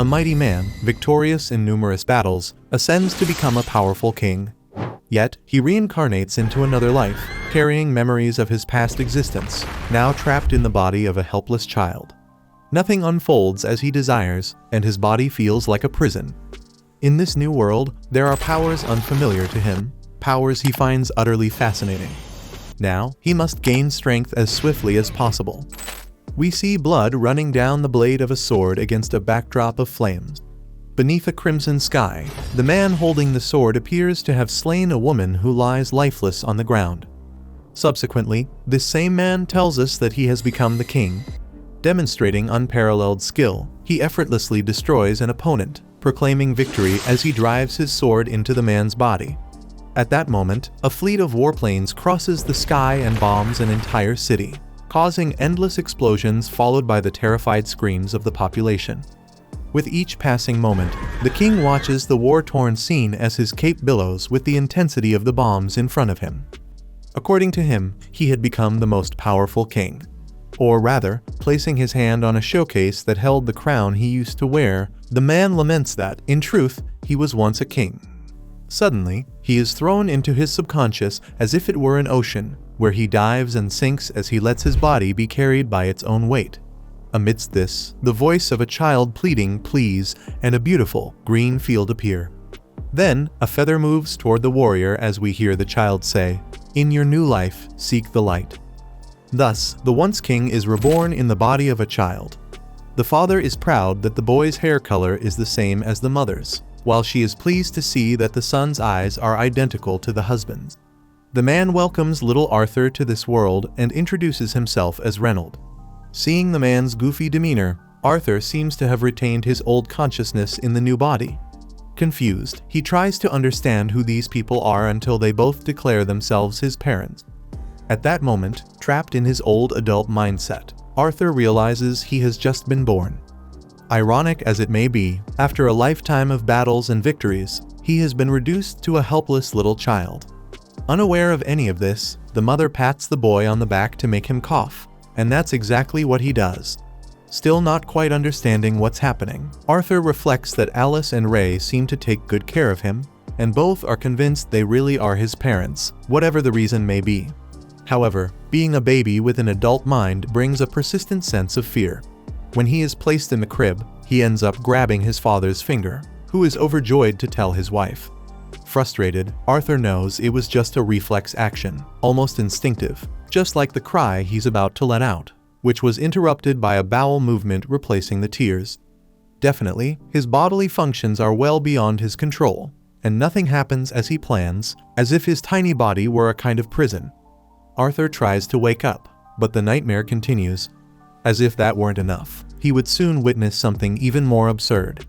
a mighty man, victorious in numerous battles, ascends to become a powerful king. Yet, he reincarnates into another life, carrying memories of his past existence, now trapped in the body of a helpless child. Nothing unfolds as he desires, and his body feels like a prison. In this new world, there are powers unfamiliar to him, powers he finds utterly fascinating. Now, he must gain strength as swiftly as possible. We see blood running down the blade of a sword against a backdrop of flames. Beneath a crimson sky, the man holding the sword appears to have slain a woman who lies lifeless on the ground. Subsequently, this same man tells us that he has become the king. Demonstrating unparalleled skill, he effortlessly destroys an opponent, proclaiming victory as he drives his sword into the man's body. At that moment, a fleet of warplanes crosses the sky and bombs an entire city, causing endless explosions followed by the terrified screams of the population. With each passing moment, the king watches the war-torn scene as his cape billows with the intensity of the bombs in front of him. According to him, he had become the most powerful king. Or rather, placing his hand on a showcase that held the crown he used to wear, the man laments that, in truth, he was once a king. Suddenly, he is thrown into his subconscious as if it were an ocean, where he dives and sinks as he lets his body be carried by its own weight. Amidst this, the voice of a child pleading please and a beautiful, green field appear. Then, a feather moves toward the warrior as we hear the child say, "In your new life, seek the light." Thus, the once king is reborn in the body of a child. The father is proud that the boy's hair color is the same as the mother's, while she is pleased to see that the son's eyes are identical to the husband's. The man welcomes little Arthur to this world and introduces himself as Reynold. Seeing the man's goofy demeanor, Arthur seems to have retained his old consciousness in the new body. Confused, he tries to understand who these people are until they both declare themselves his parents. At that moment, trapped in his old adult mindset, Arthur realizes he has just been born. Ironic as it may be, after a lifetime of battles and victories, he has been reduced to a helpless little child. Unaware of any of this, the mother pats the boy on the back to make him cough. And that's exactly what he does. Still not quite understanding what's happening, Arthur reflects that Alice and Ray seem to take good care of him, and both are convinced they really are his parents, whatever the reason may be. However, being a baby with an adult mind brings a persistent sense of fear. When he is placed in the crib, he ends up grabbing his father's finger, who is overjoyed to tell his wife. Frustrated, Arthur knows it was just a reflex action, almost instinctive, just like the cry he's about to let out, which was interrupted by a bowel movement replacing the tears. Definitely, his bodily functions are well beyond his control, and nothing happens as he plans, as if his tiny body were a kind of prison. Arthur tries to wake up, but the nightmare continues. As if that weren't enough, he would soon witness something even more absurd.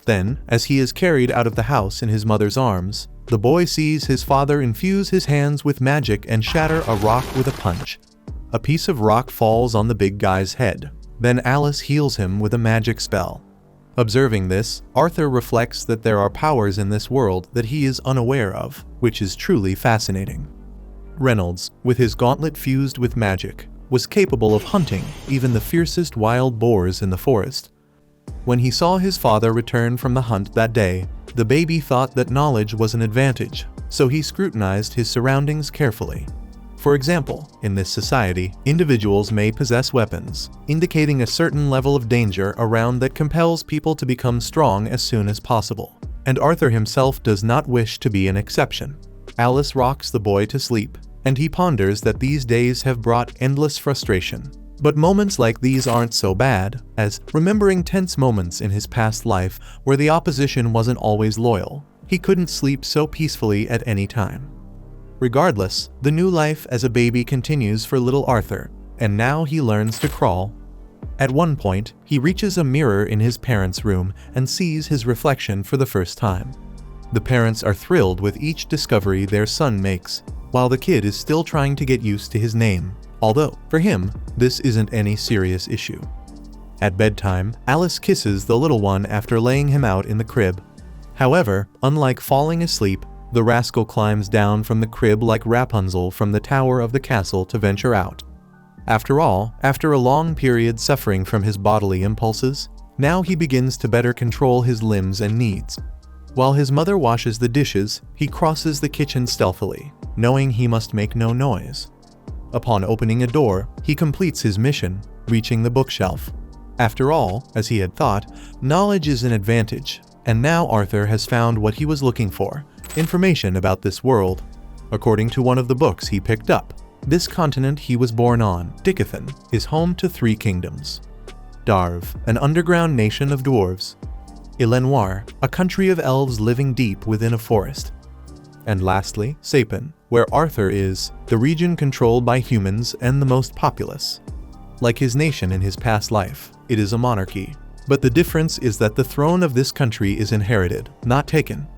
Then, as he is carried out of the house in his mother's arms, the boy sees his father infuse his hands with magic and shatter a rock with a punch. A piece of rock falls on the big guy's head. Then Alice heals him with a magic spell. Observing this, Arthur reflects that there are powers in this world that he is unaware of, which is truly fascinating. Reynolds, with his gauntlet fused with magic, was capable of hunting even the fiercest wild boars in the forest. When he saw his father return from the hunt that day, the baby thought that knowledge was an advantage, so he scrutinized his surroundings carefully. For example, in this society, individuals may possess weapons, indicating a certain level of danger around that compels people to become strong as soon as possible. And Arthur himself does not wish to be an exception. Alice rocks the boy to sleep, and he ponders that these days have brought endless frustration. But moments like these aren't so bad, as, remembering tense moments in his past life where the opposition wasn't always loyal, he couldn't sleep so peacefully at any time. Regardless, the new life as a baby continues for little Arthur, and now he learns to crawl. At one point, he reaches a mirror in his parents' room and sees his reflection for the first time. The parents are thrilled with each discovery their son makes, while the kid is still trying to get used to his name. Although, for him, this isn't any serious issue. At bedtime, Alice kisses the little one after laying him out in the crib. However, unlike falling asleep, the rascal climbs down from the crib like Rapunzel from the tower of the castle to venture out. After all, after a long period suffering from his bodily impulses, Now he begins to better control his limbs and needs. While his mother washes the dishes, he crosses the kitchen stealthily, knowing he must make no noise. Upon opening a door, he completes his mission, reaching the bookshelf. After all, as he had thought, knowledge is an advantage, and now Arthur has found what he was looking for: information about this world. According to one of the books he picked up, this continent he was born on, Dicathan, is home to 3 kingdoms. Darv, an underground nation of dwarves. Ilenoir, a country of elves living deep within a forest. And lastly, Sapin, where Arthur is, the region controlled by humans and the most populous. Like his nation in his past life, it is a monarchy. But the difference is that the throne of this country is inherited, not taken.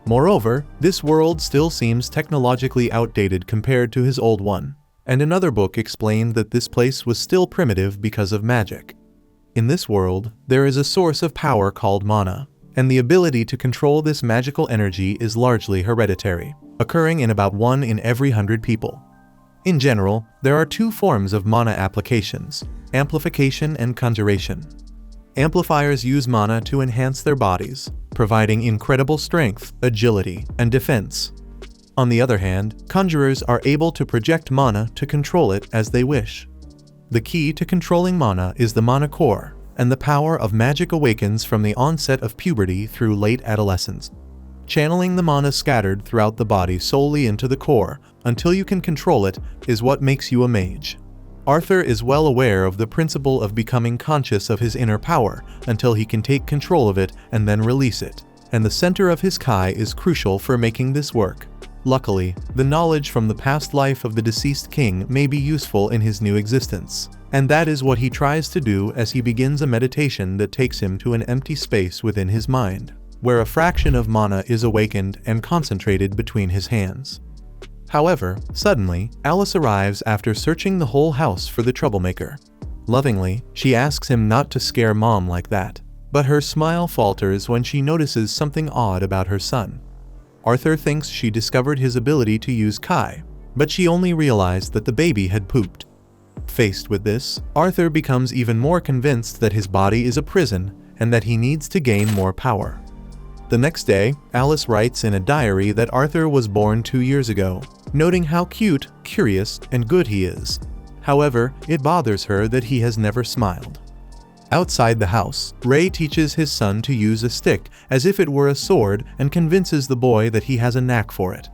Moreover, this world still seems technologically outdated compared to his old one, and another book explained that this place was still primitive because of magic. In this world, there is a source of power called mana, and the ability to control this magical energy is largely hereditary, occurring in about 1 in every 100 people. In general, there are 2 forms of mana applications: amplification and conjuration. Amplifiers use mana to enhance their bodies, providing incredible strength, agility, and defense. On the other hand, conjurers are able to project mana to control it as they wish. The key to controlling mana is the mana core, and the power of magic awakens from the onset of puberty through late adolescence. Channeling the mana scattered throughout the body solely into the core, until you can control it, is what makes you a mage. Arthur is well aware of the principle of becoming conscious of his inner power until he can take control of it and then release it, and the center of his Kai is crucial for making this work. Luckily, the knowledge from the past life of the deceased king may be useful in his new existence, and that is what he tries to do as he begins a meditation that takes him to an empty space within his mind, where a fraction of mana is awakened and concentrated between his hands. However, suddenly, Alice arrives after searching the whole house for the troublemaker. Lovingly, she asks him not to scare Mom like that, but her smile falters when she notices something odd about her son. Arthur thinks she discovered his ability to use Kai, but she only realized that the baby had pooped. Faced with this, Arthur becomes even more convinced that his body is a prison and that he needs to gain more power. The next day, Alice writes in a diary that Arthur was born 2 years ago, noting how cute, curious, and good he is. However, it bothers her that he has never smiled. Outside the house, Ray teaches his son to use a stick as if it were a sword and convinces the boy that he has a knack for it.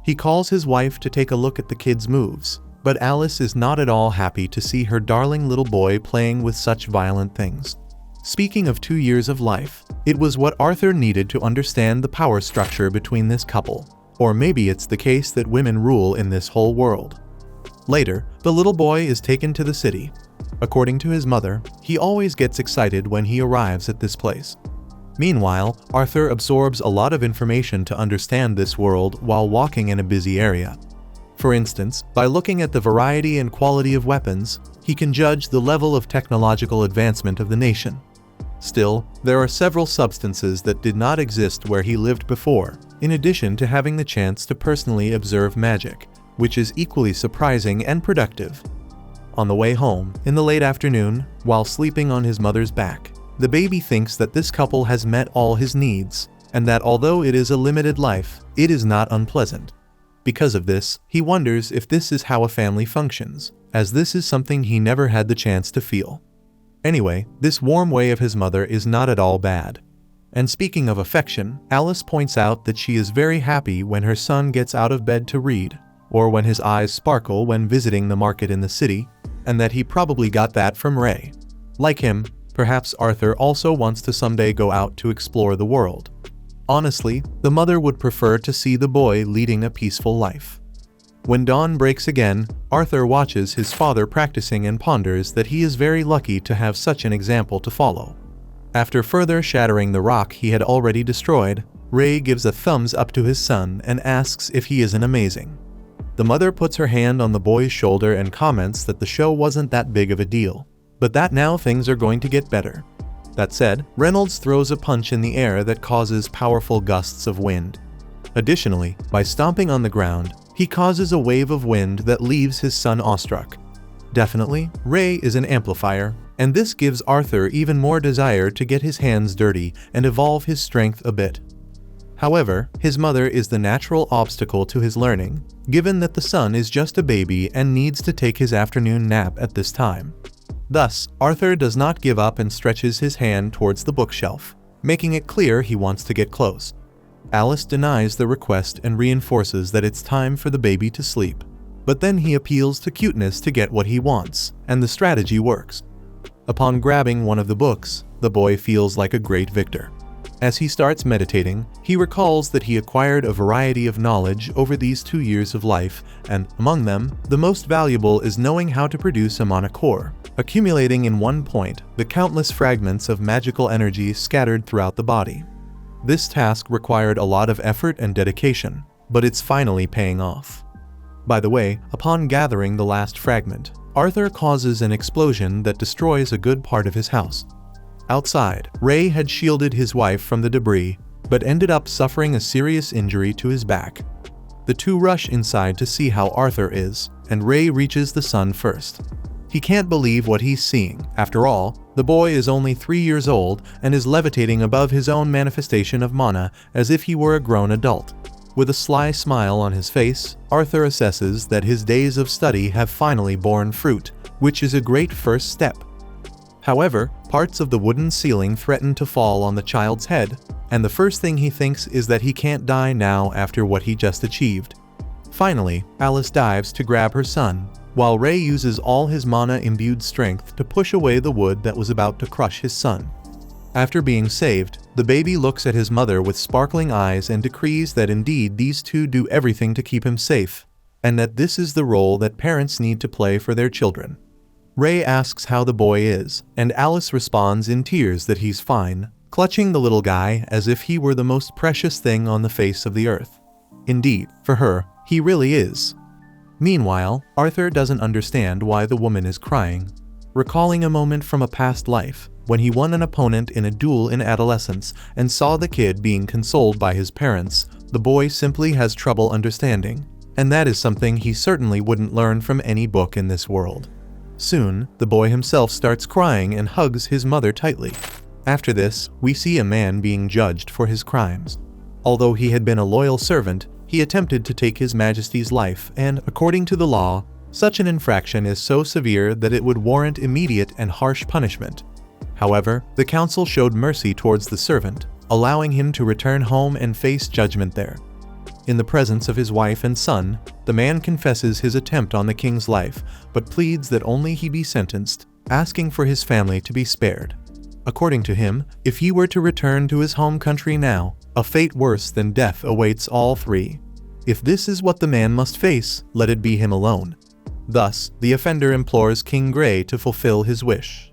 He calls his wife to take a look at the kid's moves, but Alice is not at all happy to see her darling little boy playing with such violent things. Speaking of 2 years of life, it was what Arthur needed to understand the power structure between this couple. Or maybe it's the case that women rule in this whole world. Later, the little boy is taken to the city. According to his mother, he always gets excited when he arrives at this place. Meanwhile, Arthur absorbs a lot of information to understand this world while walking in a busy area. For instance, by looking at the variety and quality of weapons, he can judge the level of technological advancement of the nation. Still, there are several substances that did not exist where he lived before, in addition to having the chance to personally observe magic, which is equally surprising and productive. On the way home, in the late afternoon, while sleeping on his mother's back, the baby thinks that this couple has met all his needs, and that although it is a limited life, it is not unpleasant. Because of this, he wonders if this is how a family functions, as this is something he never had the chance to feel. Anyway, this warm way of his mother is not at all bad. And speaking of affection, Alice points out that she is very happy when her son gets out of bed to read, or when his eyes sparkle when visiting the market in the city, and that he probably got that from Ray. Like him, perhaps Arthur also wants to someday go out to explore the world. Honestly, the mother would prefer to see the boy leading a peaceful life. When dawn breaks again, Arthur watches his father practicing and ponders that he is very lucky to have such an example to follow. After further shattering the rock he had already destroyed, Ray gives a thumbs up to his son and asks if he isn't amazing. The mother puts her hand on the boy's shoulder and comments that the show wasn't that big of a deal, but that now things are going to get better. That said, Reynolds throws a punch in the air that causes powerful gusts of wind. Additionally, by stomping on the ground, he causes a wave of wind that leaves his son awestruck. Definitely, Ray is an amplifier, and this gives Arthur even more desire to get his hands dirty and evolve his strength a bit. However, his mother is the natural obstacle to his learning, given that the son is just a baby and needs to take his afternoon nap at this time. Thus, Arthur does not give up and stretches his hand towards the bookshelf, making it clear he wants to get close. Alice denies the request and reinforces that it's time for the baby to sleep. But then he appeals to cuteness to get what he wants, and the strategy works. Upon grabbing one of the books, the boy feels like a great victor. As he starts meditating, he recalls that he acquired a variety of knowledge over these 2 years of life, and among them, the most valuable is knowing how to produce a mana core, accumulating in one point the countless fragments of magical energy scattered throughout the body. This task required a lot of effort and dedication, but it's finally paying off. By the way, upon gathering the last fragment, Arthur causes an explosion that destroys a good part of his house. Outside, Ray had shielded his wife from the debris, but ended up suffering a serious injury to his back. The two rush inside to see how Arthur is, and Ray reaches the sun first. He can't believe what he's seeing. After all, the boy is only 3 years old and is levitating above his own manifestation of mana as if he were a grown adult. With a sly smile on his face, Arthur assesses that his days of study have finally borne fruit, which is a great first step. However, parts of the wooden ceiling threaten to fall on the child's head, and the first thing he thinks is that he can't die now after what he just achieved. Finally, Alice dives to grab her son, while Ray uses all his mana-imbued strength to push away the wood that was about to crush his son. After being saved, the baby looks at his mother with sparkling eyes and decrees that indeed these two do everything to keep him safe, and that this is the role that parents need to play for their children. Ray asks how the boy is, and Alice responds in tears that he's fine, clutching the little guy as if he were the most precious thing on the face of the earth. Indeed, for her, he really is. Meanwhile, Arthur doesn't understand why the woman is crying. Recalling a moment from a past life, when he won an opponent in a duel in adolescence and saw the kid being consoled by his parents, the boy simply has trouble understanding, and that is something he certainly wouldn't learn from any book in this world. Soon, the boy himself starts crying and hugs his mother tightly. After this, we see a man being judged for his crimes. Although he had been a loyal servant, he attempted to take His Majesty's life, and according to the law, such an infraction is so severe that it would warrant immediate and harsh punishment. However, the council showed mercy towards the servant, allowing him to return home and face judgment there. In the presence of his wife and son, the man confesses his attempt on the king's life, but pleads that only he be sentenced, asking for his family to be spared. According to him, if he were to return to his home country now, a fate worse than death awaits all three. If this is what the man must face, let it be him alone. Thus, the offender implores King Grey to fulfill his wish.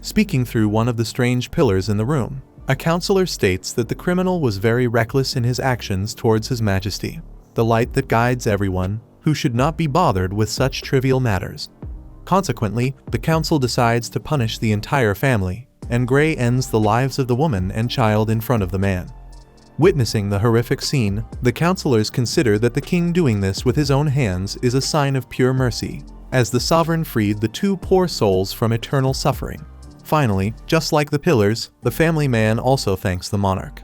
Speaking through one of the strange pillars in the room, a counselor states that the criminal was very reckless in his actions towards His Majesty, the light that guides everyone, who should not be bothered with such trivial matters. Consequently, the council decides to punish the entire family, and Grey ends the lives of the woman and child in front of the man. Witnessing the horrific scene, the counselors consider that the king doing this with his own hands is a sign of pure mercy, as the sovereign freed the two poor souls from eternal suffering. Finally, just like the pillars, the family man also thanks the monarch.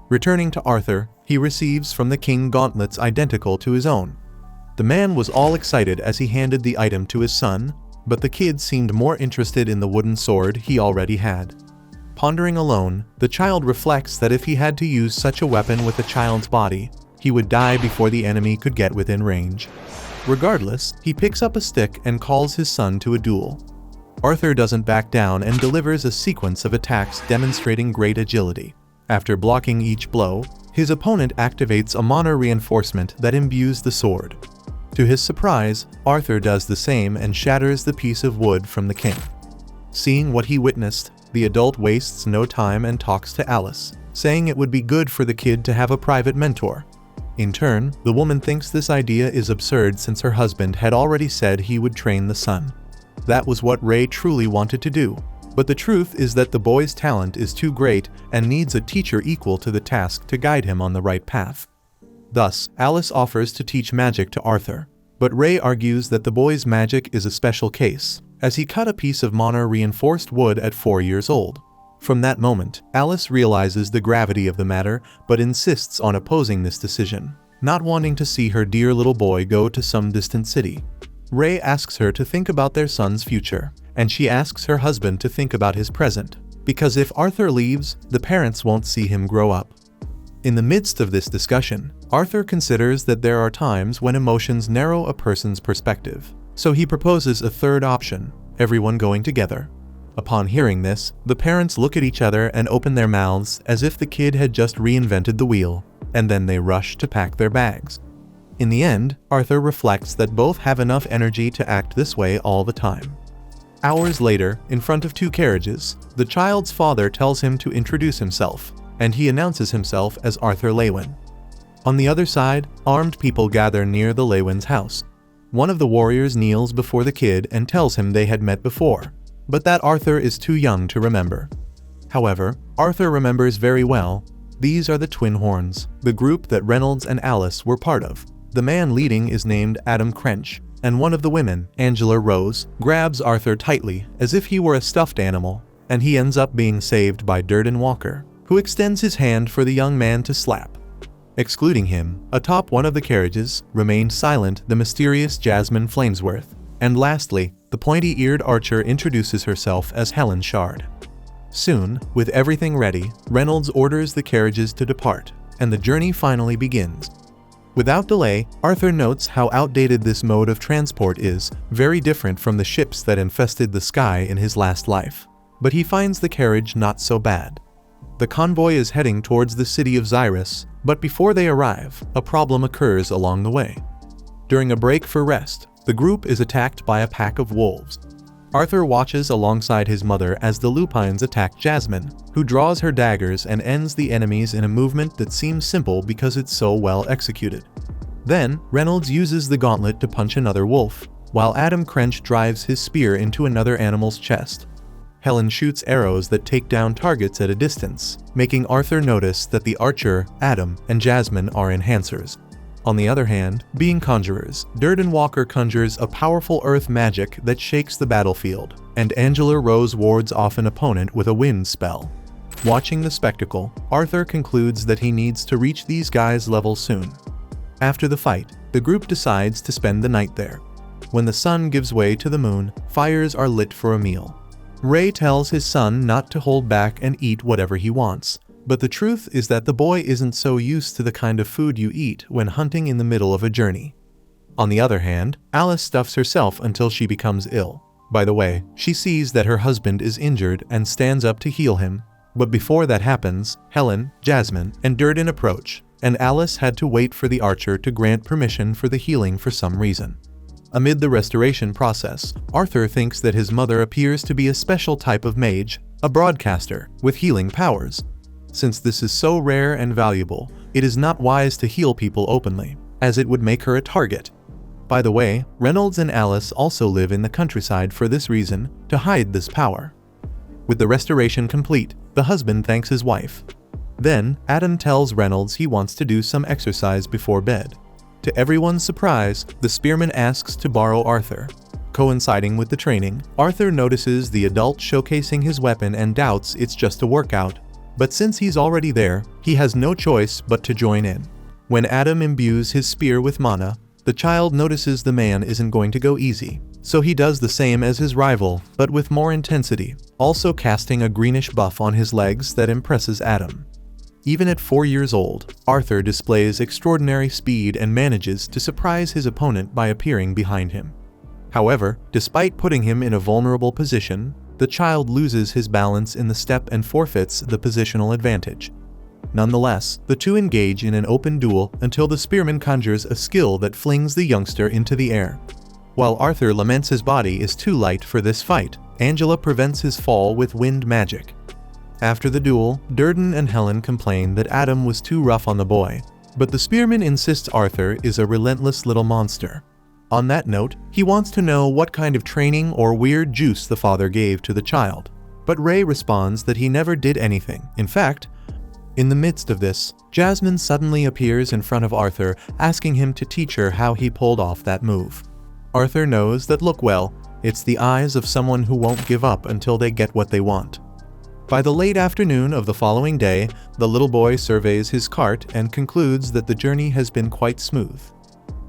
Returning to Arthur, he receives from the king gauntlets identical to his own. The man was all excited as he handed the item to his son, but the kid seemed more interested in the wooden sword he already had. Pondering alone, the child reflects that if he had to use such a weapon with a child's body, he would die before the enemy could get within range. Regardless, he picks up a stick and calls his son to a duel. Arthur doesn't back down and delivers a sequence of attacks demonstrating great agility. After blocking each blow, his opponent activates a mana reinforcement that imbues the sword. To his surprise, Arthur does the same and shatters the piece of wood from the king. Seeing what he witnessed, the adult wastes no time and talks to Alice, saying it would be good for the kid to have a private mentor. In turn, the woman thinks this idea is absurd since her husband had already said he would train the son. That was what Ray truly wanted to do, but the truth is that the boy's talent is too great and needs a teacher equal to the task to guide him on the right path. Thus, Alice offers to teach magic to Arthur, but Ray argues that the boy's magic is a special case, as he cut a piece of mono-reinforced wood at 4 years old. From that moment, Alice realizes the gravity of the matter but insists on opposing this decision, not wanting to see her dear little boy go to some distant city. Ray asks her to think about their son's future, and she asks her husband to think about his present, because if Arthur leaves, the parents won't see him grow up. In the midst of this discussion, Arthur considers that there are times when emotions narrow a person's perspective, so he proposes a third option: everyone going together. Upon hearing this, the parents look at each other and open their mouths as if the kid had just reinvented the wheel, and then they rush to pack their bags. In the end, Arthur reflects that both have enough energy to act this way all the time. Hours later, in front of 2 carriages, the child's father tells him to introduce himself, and he announces himself as Arthur Lewin. On the other side, armed people gather near the Lewins' house. One of the warriors kneels before the kid and tells him they had met before, but that Arthur is too young to remember. However, Arthur remembers very well. These are the Twin Horns, the group that Reynolds and Alice were part of. The man leading is named Adam Crench, and one of the women, Angela Rose, grabs Arthur tightly as if he were a stuffed animal, and he ends up being saved by Durden Walker, who extends his hand for the young man to slap. Excluding him, atop one of the carriages, remained silent the mysterious Jasmine Flamesworth, and lastly, the pointy-eared archer introduces herself as Helen Shard. Soon, with everything ready, Reynolds orders the carriages to depart, and the journey finally begins. Without delay, Arthur notes how outdated this mode of transport is, very different from the ships that infested the sky in his last life. But he finds the carriage not so bad. The convoy is heading towards the city of Xyrus, but before they arrive, a problem occurs along the way. During a break for rest, the group is attacked by a pack of wolves. Arthur watches alongside his mother as the lupines attack Jasmine, who draws her daggers and ends the enemies in a movement that seems simple because it's so well executed. Then, Reynolds uses the gauntlet to punch another wolf, while Adam Crench drives his spear into another animal's chest. Helen shoots arrows that take down targets at a distance, making Arthur notice that the archer, Adam, and Jasmine are enhancers. On the other hand, being conjurers, Durden Walker conjures a powerful earth magic that shakes the battlefield, and Angela Rose wards off an opponent with a wind spell. Watching the spectacle, Arthur concludes that he needs to reach these guys' level soon. After the fight, the group decides to spend the night there. When the sun gives way to the moon, fires are lit for a meal. Ray tells his son not to hold back and eat whatever he wants, but the truth is that the boy isn't so used to the kind of food you eat when hunting in the middle of a journey. On the other hand, Alice stuffs herself until she becomes ill. By the way, she sees that her husband is injured and stands up to heal him, but before that happens, Helen, Jasmine, and Durden approach, and Alice had to wait for the archer to grant permission for the healing for some reason. Amid the restoration process, Arthur thinks that his mother appears to be a special type of mage, a broadcaster, with healing powers. Since this is so rare and valuable, it is not wise to heal people openly, as it would make her a target. By the way, Reynolds and Alice also live in the countryside for this reason, to hide this power. With the restoration complete, the husband thanks his wife. Then, Adam tells Reynolds he wants to do some exercise before bed. To everyone's surprise, the spearman asks to borrow Arthur. Coinciding with the training, Arthur notices the adult showcasing his weapon and doubts it's just a workout. But since he's already there, he has no choice but to join in. When Adam imbues his spear with mana, the child notices the man isn't going to go easy, so he does the same as his rival, but with more intensity, also casting a greenish buff on his legs that impresses Adam. Even at 4 years old, Arthur displays extraordinary speed and manages to surprise his opponent by appearing behind him. However, despite putting him in a vulnerable position, the child loses his balance in the step and forfeits the positional advantage. Nonetheless, the two engage in an open duel until the spearman conjures a skill that flings the youngster into the air. While Arthur laments his body is too light for this fight, Angela prevents his fall with wind magic. After the duel, Durden and Helen complain that Adam was too rough on the boy, but the spearman insists Arthur is a relentless little monster. On that note, he wants to know what kind of training or weird juice the father gave to the child, but Ray responds that he never did anything. In fact, in the midst of this, Jasmine suddenly appears in front of Arthur, asking him to teach her how he pulled off that move. Arthur knows that It's the eyes of someone who won't give up until they get what they want. By the late afternoon of the following day, the little boy surveys his cart and concludes that the journey has been quite smooth.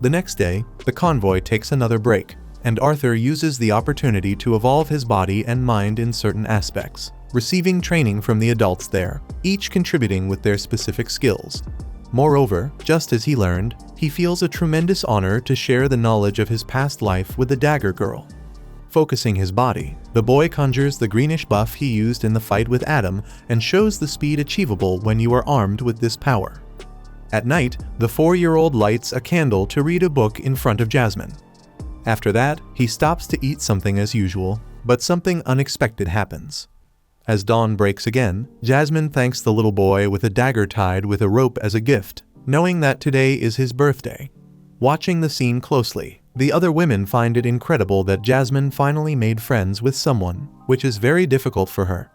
The next day, the convoy takes another break, and Arthur uses the opportunity to evolve his body and mind in certain aspects, receiving training from the adults there, each contributing with their specific skills. Moreover, just as he learned, he feels a tremendous honor to share the knowledge of his past life with the dagger girl. Focusing his body, the boy conjures the greenish buff he used in the fight with Adam and shows the speed achievable when you are armed with this power. At night, the 4-year-old lights a candle to read a book in front of Jasmine. After that, he stops to eat something as usual, but something unexpected happens. As dawn breaks again, Jasmine thanks the little boy with a dagger tied with a rope as a gift, knowing that today is his birthday. Watching the scene closely, the other women find it incredible that Jasmine finally made friends with someone, which is very difficult for her.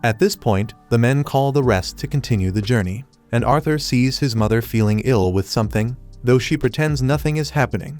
At this point, the men call the rest to continue the journey, and Arthur sees his mother feeling ill with something, though she pretends nothing is happening.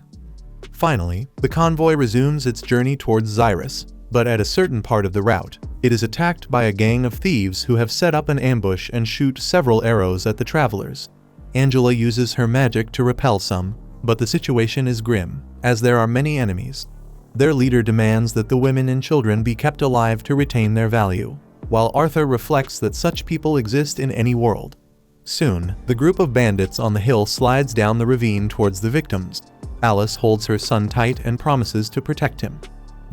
Finally, the convoy resumes its journey towards Xyrus, but at a certain part of the route, it is attacked by a gang of thieves who have set up an ambush and shoot several arrows at the travelers. Angela uses her magic to repel some, but the situation is grim, as there are many enemies. Their leader demands that the women and children be kept alive to retain their value, while Arthur reflects that such people exist in any world. Soon, the group of bandits on the hill slides down the ravine towards the victims. Alice holds her son tight and promises to protect him.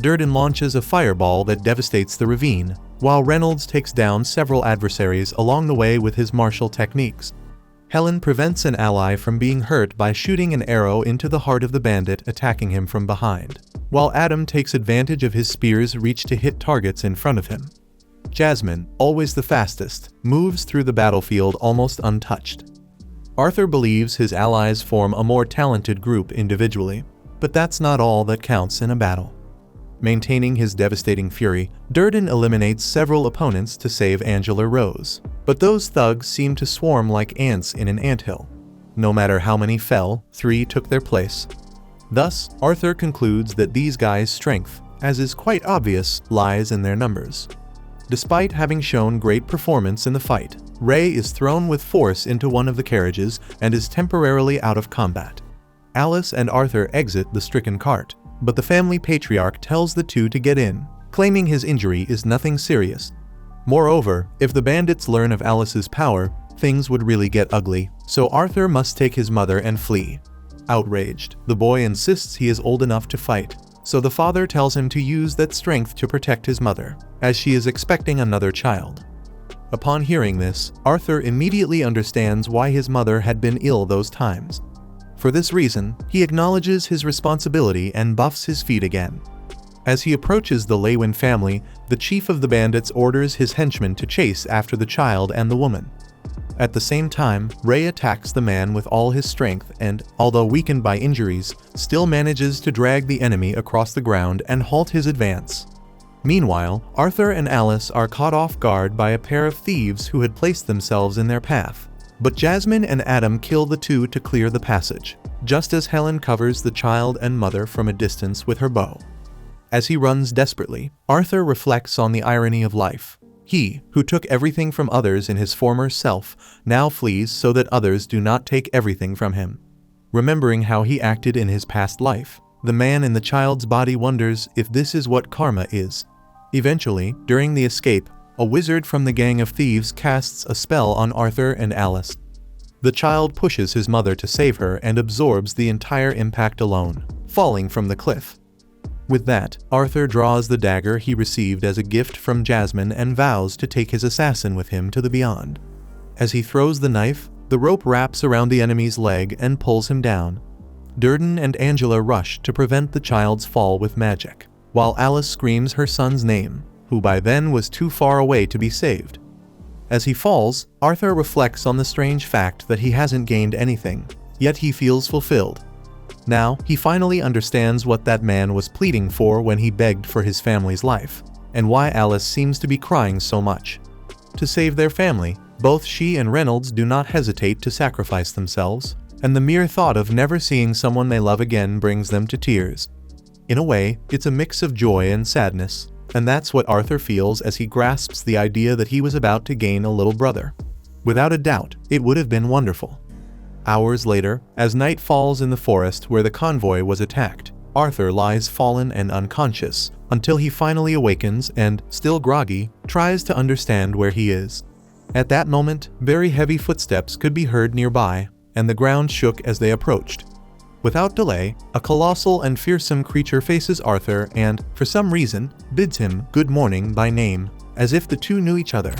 Durden launches a fireball that devastates the ravine, while Reynolds takes down several adversaries along the way with his martial techniques. Helen prevents an ally from being hurt by shooting an arrow into the heart of the bandit attacking him from behind, while Adam takes advantage of his spear's reach to hit targets in front of him. Jasmine, always the fastest, moves through the battlefield almost untouched. Arthur believes his allies form a more talented group individually, but that's not all that counts in a battle. Maintaining his devastating fury, Durden eliminates several opponents to save Angela Rose, but those thugs seem to swarm like ants in an anthill. No matter how many fell, 3 took their place. Thus, Arthur concludes that these guys' strength, as is quite obvious, lies in their numbers. Despite having shown great performance in the fight, Ray is thrown with force into one of the carriages and is temporarily out of combat. Alice and Arthur exit the stricken cart, but the family patriarch tells the two to get in, claiming his injury is nothing serious. Moreover, if the bandits learn of Alice's power, things would really get ugly, so Arthur must take his mother and flee. Outraged, the boy insists he is old enough to fight, so the father tells him to use that strength to protect his mother, as she is expecting another child. Upon hearing this, Arthur immediately understands why his mother had been ill those times. For this reason, he acknowledges his responsibility and buffs his feet again. As he approaches the Lewin family, the chief of the bandits orders his henchmen to chase after the child and the woman. At the same time, Ray attacks the man with all his strength and, although weakened by injuries, still manages to drag the enemy across the ground and halt his advance. Meanwhile, Arthur and Alice are caught off guard by a pair of thieves who had placed themselves in their path. But Jasmine and Adam kill the two to clear the passage, just as Helen covers the child and mother from a distance with her bow. As he runs desperately, Arthur reflects on the irony of life. He, who took everything from others in his former self, now flees so that others do not take everything from him. Remembering how he acted in his past life, the man in the child's body wonders if this is what karma is. Eventually, during the escape, a wizard from the gang of thieves casts a spell on Arthur and Alice. The child pushes his mother to save her and absorbs the entire impact alone, falling from the cliff. With that, Arthur draws the dagger he received as a gift from Jasmine and vows to take his assassin with him to the beyond. As he throws the knife, the rope wraps around the enemy's leg and pulls him down. Durden and Angela rush to prevent the child's fall with magic, while Alice screams her son's name, who by then was too far away to be saved. As he falls, Arthur reflects on the strange fact that he hasn't gained anything, yet he feels fulfilled. Now, he finally understands what that man was pleading for when he begged for his family's life, and why Alice seems to be crying so much. To save their family, both she and Reynolds do not hesitate to sacrifice themselves, and the mere thought of never seeing someone they love again brings them to tears. In a way, it's a mix of joy and sadness, and that's what Arthur feels as he grasps the idea that he was about to gain a little brother. Without a doubt, it would have been wonderful. Hours later, as night falls in the forest where the convoy was attacked, Arthur lies fallen and unconscious until he finally awakens and, still groggy, tries to understand where he is. At that moment, very heavy footsteps could be heard nearby, and the ground shook as they approached. Without delay, a colossal and fearsome creature faces Arthur and, for some reason, bids him good morning by name, as if the two knew each other.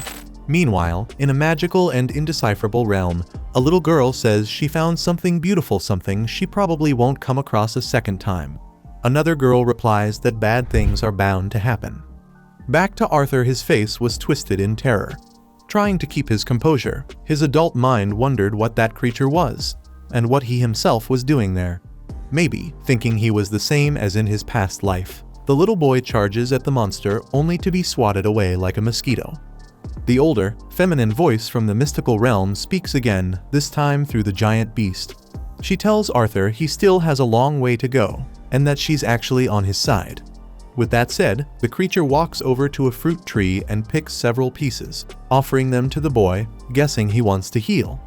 Meanwhile, in a magical and indecipherable realm, a little girl says she found something beautiful, something she probably won't come across a second time. Another girl replies that bad things are bound to happen. Back to Arthur, his face was twisted in terror. Trying to keep his composure, his adult mind wondered what that creature was, and what he himself was doing there. Maybe, thinking he was the same as in his past life, the little boy charges at the monster only to be swatted away like a mosquito. The older, feminine voice from the mystical realm speaks again, this time through the giant beast. She tells Arthur he still has a long way to go, and that she's actually on his side. With that said, the creature walks over to a fruit tree and picks several pieces, offering them to the boy, guessing he wants to heal.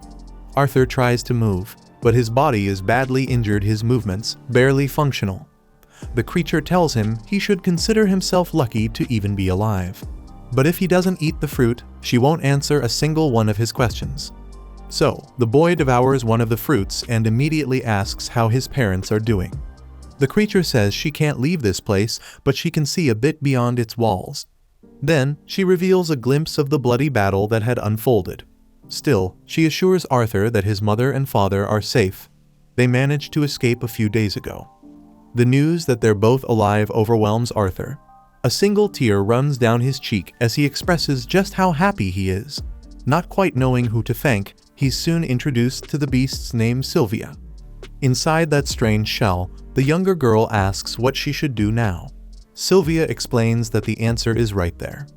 Arthur tries to move, but his body is badly injured, his movements barely functional. The creature tells him he should consider himself lucky to even be alive. But if he doesn't eat the fruit, she won't answer a single one of his questions. So, the boy devours one of the fruits and immediately asks how his parents are doing. The creature says she can't leave this place, but she can see a bit beyond its walls. Then, she reveals a glimpse of the bloody battle that had unfolded. Still, she assures Arthur that his mother and father are safe. They managed to escape a few days ago. The news that they're both alive overwhelms Arthur. A single tear runs down his cheek as he expresses just how happy he is. Not quite knowing who to thank, he's soon introduced to the beast's named Sylvia. Inside that strange shell, the younger girl asks what she should do now. Sylvia explains that the answer is right there.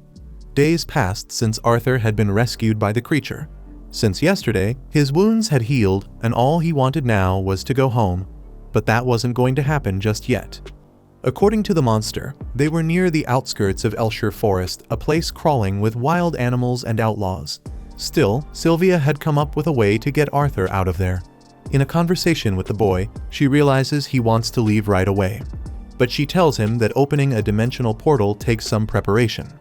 Days passed since Arthur had been rescued by the creature. Since yesterday, his wounds had healed, and all he wanted now was to go home. But that wasn't going to happen just yet. According to the monster, they were near the outskirts of Elshire Forest, a place crawling with wild animals and outlaws. Still, Sylvia had come up with a way to get Arthur out of there. In a conversation with the boy, she realizes he wants to leave right away. But she tells him that opening a dimensional portal takes some preparation.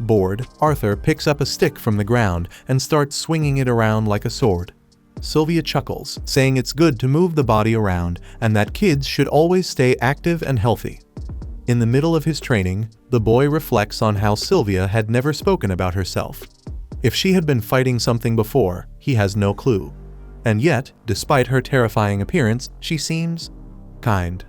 Bored, Arthur picks up a stick from the ground and starts swinging it around like a sword. Sylvia chuckles, saying it's good to move the body around and that kids should always stay active and healthy. In the middle of his training, the boy reflects on how Sylvia had never spoken about herself. If she had been fighting something before, he has no clue. And yet, despite her terrifying appearance, she seems kind.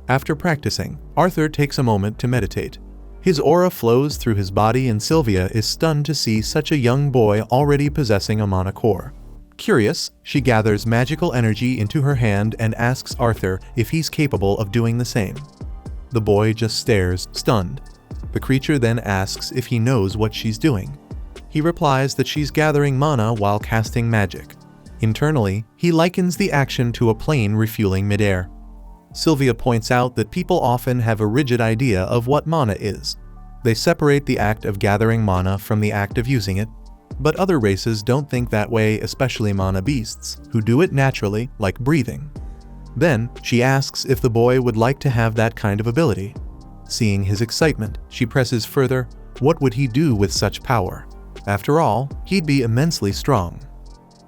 After practicing, Arthur takes a moment to meditate. His aura flows through his body and Sylvia is stunned to see such a young boy already possessing a mana core. Curious, she gathers magical energy into her hand and asks Arthur if he's capable of doing the same. The boy just stares, stunned. The creature then asks if he knows what she's doing. He replies that she's gathering mana while casting magic. Internally, he likens the action to a plane refueling midair. Sylvia points out that people often have a rigid idea of what mana is. They separate the act of gathering mana from the act of using it. But other races don't think that way, especially mana beasts, who do it naturally, like breathing. Then, she asks if the boy would like to have that kind of ability. Seeing his excitement, she presses further, what would he do with such power? After all, he'd be immensely strong.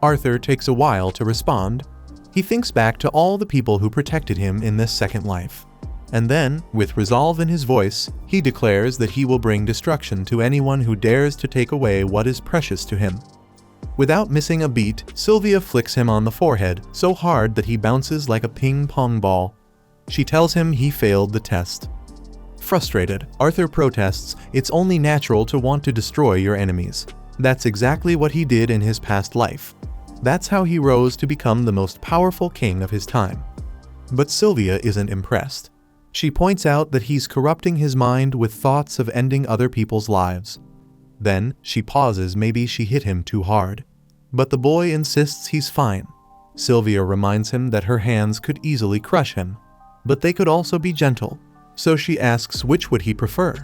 Arthur takes a while to respond. He thinks back to all the people who protected him in this second life. And then, with resolve in his voice, he declares that he will bring destruction to anyone who dares to take away what is precious to him. Without missing a beat, Sylvia flicks him on the forehead so hard that he bounces like a ping-pong ball. She tells him he failed the test. Frustrated, Arthur protests, it's only natural to want to destroy your enemies. That's exactly what he did in his past life. That's how he rose to become the most powerful king of his time. But Sylvia isn't impressed. She points out that he's corrupting his mind with thoughts of ending other people's lives. Then, she pauses, maybe she hit him too hard. But the boy insists he's fine. Sylvia reminds him that her hands could easily crush him. But they could also be gentle. so she asks which would he prefer.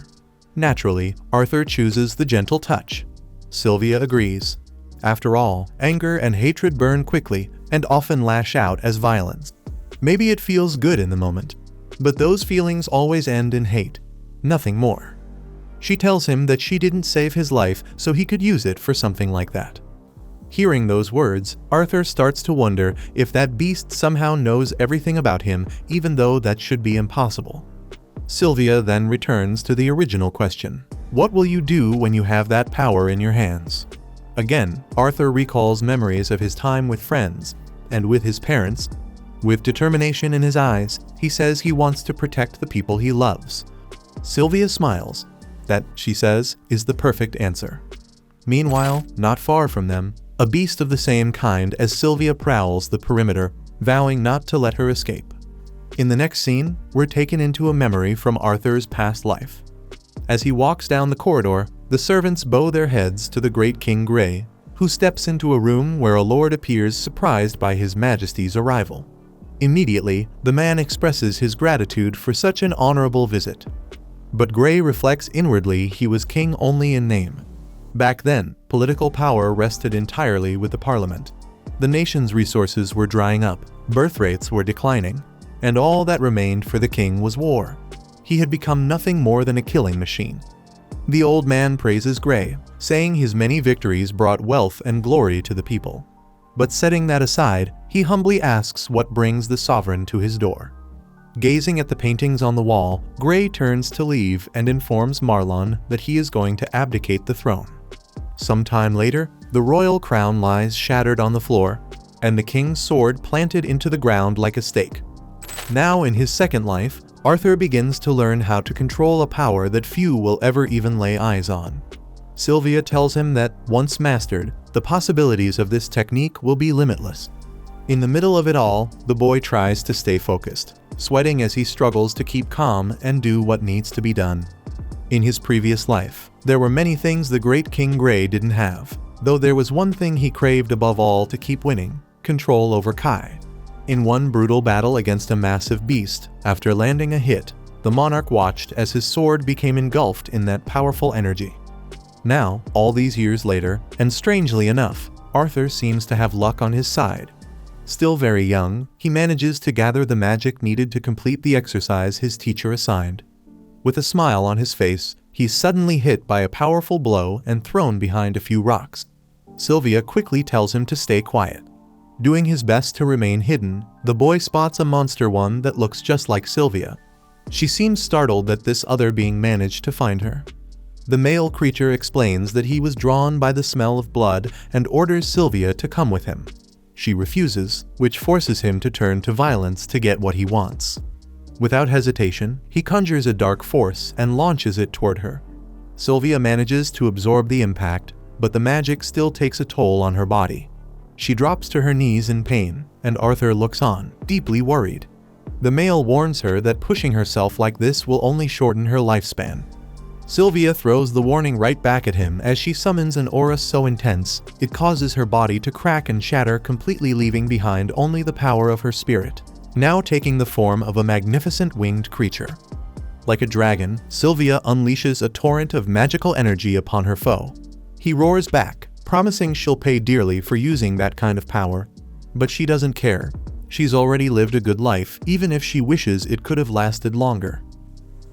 Naturally, Arthur chooses the gentle touch. Sylvia agrees. After all, anger and hatred burn quickly and often lash out as violence. Maybe it feels good in the moment, but those feelings always end in hate, nothing more. She tells him that she didn't save his life so he could use it for something like that. Hearing those words, Arthur starts to wonder if that beast somehow knows everything about him, even though that should be impossible. Sylvia then returns to the original question. What will you do when you have that power in your hands? Again, Arthur recalls memories of his time with friends and with his parents. With determination in his eyes, he says he wants to protect the people he loves. Sylvia smiles. That, she says, is the perfect answer. Meanwhile, not far from them, a beast of the same kind as Sylvia prowls the perimeter, vowing not to let her escape. In the next scene, we're taken into a memory from Arthur's past life. As he walks down the corridor, the servants bow their heads to the great King Grey, who steps into a room where a lord appears surprised by his majesty's arrival. Immediately, the man expresses his gratitude for such an honorable visit. But Grey reflects inwardly he was king only in name. Back then, political power rested entirely with the parliament. The nation's resources were drying up, birth rates were declining, and all that remained for the king was war. He had become nothing more than a killing machine. The old man praises Grey, saying his many victories brought wealth and glory to the people. But setting that aside, he humbly asks what brings the sovereign to his door. Gazing at the paintings on the wall, Grey turns to leave and informs Marlon that he is going to abdicate the throne. Some time later, the royal crown lies shattered on the floor, and the king's sword planted into the ground like a stake. Now in his second life, Arthur begins to learn how to control a power that few will ever even lay eyes on. Sylvia tells him that, once mastered, the possibilities of this technique will be limitless. In the middle of it all, the boy tries to stay focused, sweating as he struggles to keep calm and do what needs to be done. In his previous life, there were many things the great King Grey didn't have, though there was one thing he craved above all to keep winning: control over Kai. In one brutal battle against a massive beast, after landing a hit, the monarch watched as his sword became engulfed in that powerful energy. Now, all these years later, and strangely enough, Arthur seems to have luck on his side. Still very young, he manages to gather the magic needed to complete the exercise his teacher assigned. With a smile on his face, he's suddenly hit by a powerful blow and thrown behind a few rocks. Sylvia quickly tells him to stay quiet. Doing his best to remain hidden, the boy spots a monster one that looks just like Sylvia. She seems startled that this other being managed to find her. The male creature explains that he was drawn by the smell of blood and orders Sylvia to come with him. She refuses, which forces him to turn to violence to get what he wants. Without hesitation, he conjures a dark force and launches it toward her. Sylvia manages to absorb the impact, but the magic still takes a toll on her body. She drops to her knees in pain, and Arthur looks on, deeply worried. The male warns her that pushing herself like this will only shorten her lifespan. Sylvia throws the warning right back at him as she summons an aura so intense, it causes her body to crack and shatter, completely leaving behind only the power of her spirit, now taking the form of a magnificent winged creature. Like a dragon, Sylvia unleashes a torrent of magical energy upon her foe. He roars back, promising she'll pay dearly for using that kind of power. But she doesn't care. She's already lived a good life, even if she wishes it could have lasted longer.